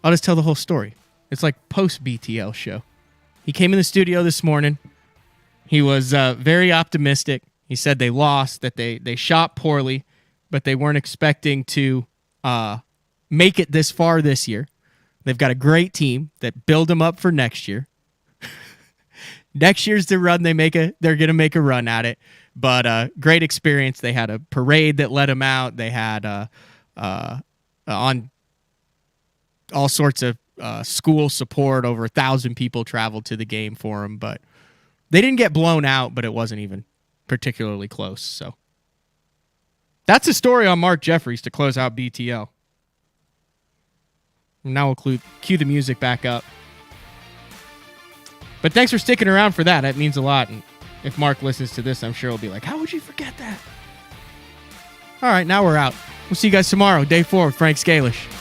I'll just tell the whole story. It's like post-BTL show. He came in the studio this morning. He was very optimistic. He said they lost, that they shot poorly, but they weren't expecting to make it this far this year. They've got a great team that build them up for next year. Next year's the run they're going to make a run at it. But great experience. They had a parade that let them out. They had on all sorts of school support. Over 1,000 people traveled to the game for them. But they didn't get blown out, but it wasn't even particularly close. So that's a story on Mark Jeffries to close out BTL. And now we'll cue the music back up. But thanks for sticking around for that. That means a lot. And if Mark listens to this, I'm sure he'll be like, how would you forget that? All right, now we're out. We'll see you guys tomorrow, day 4 with Frank Scalish.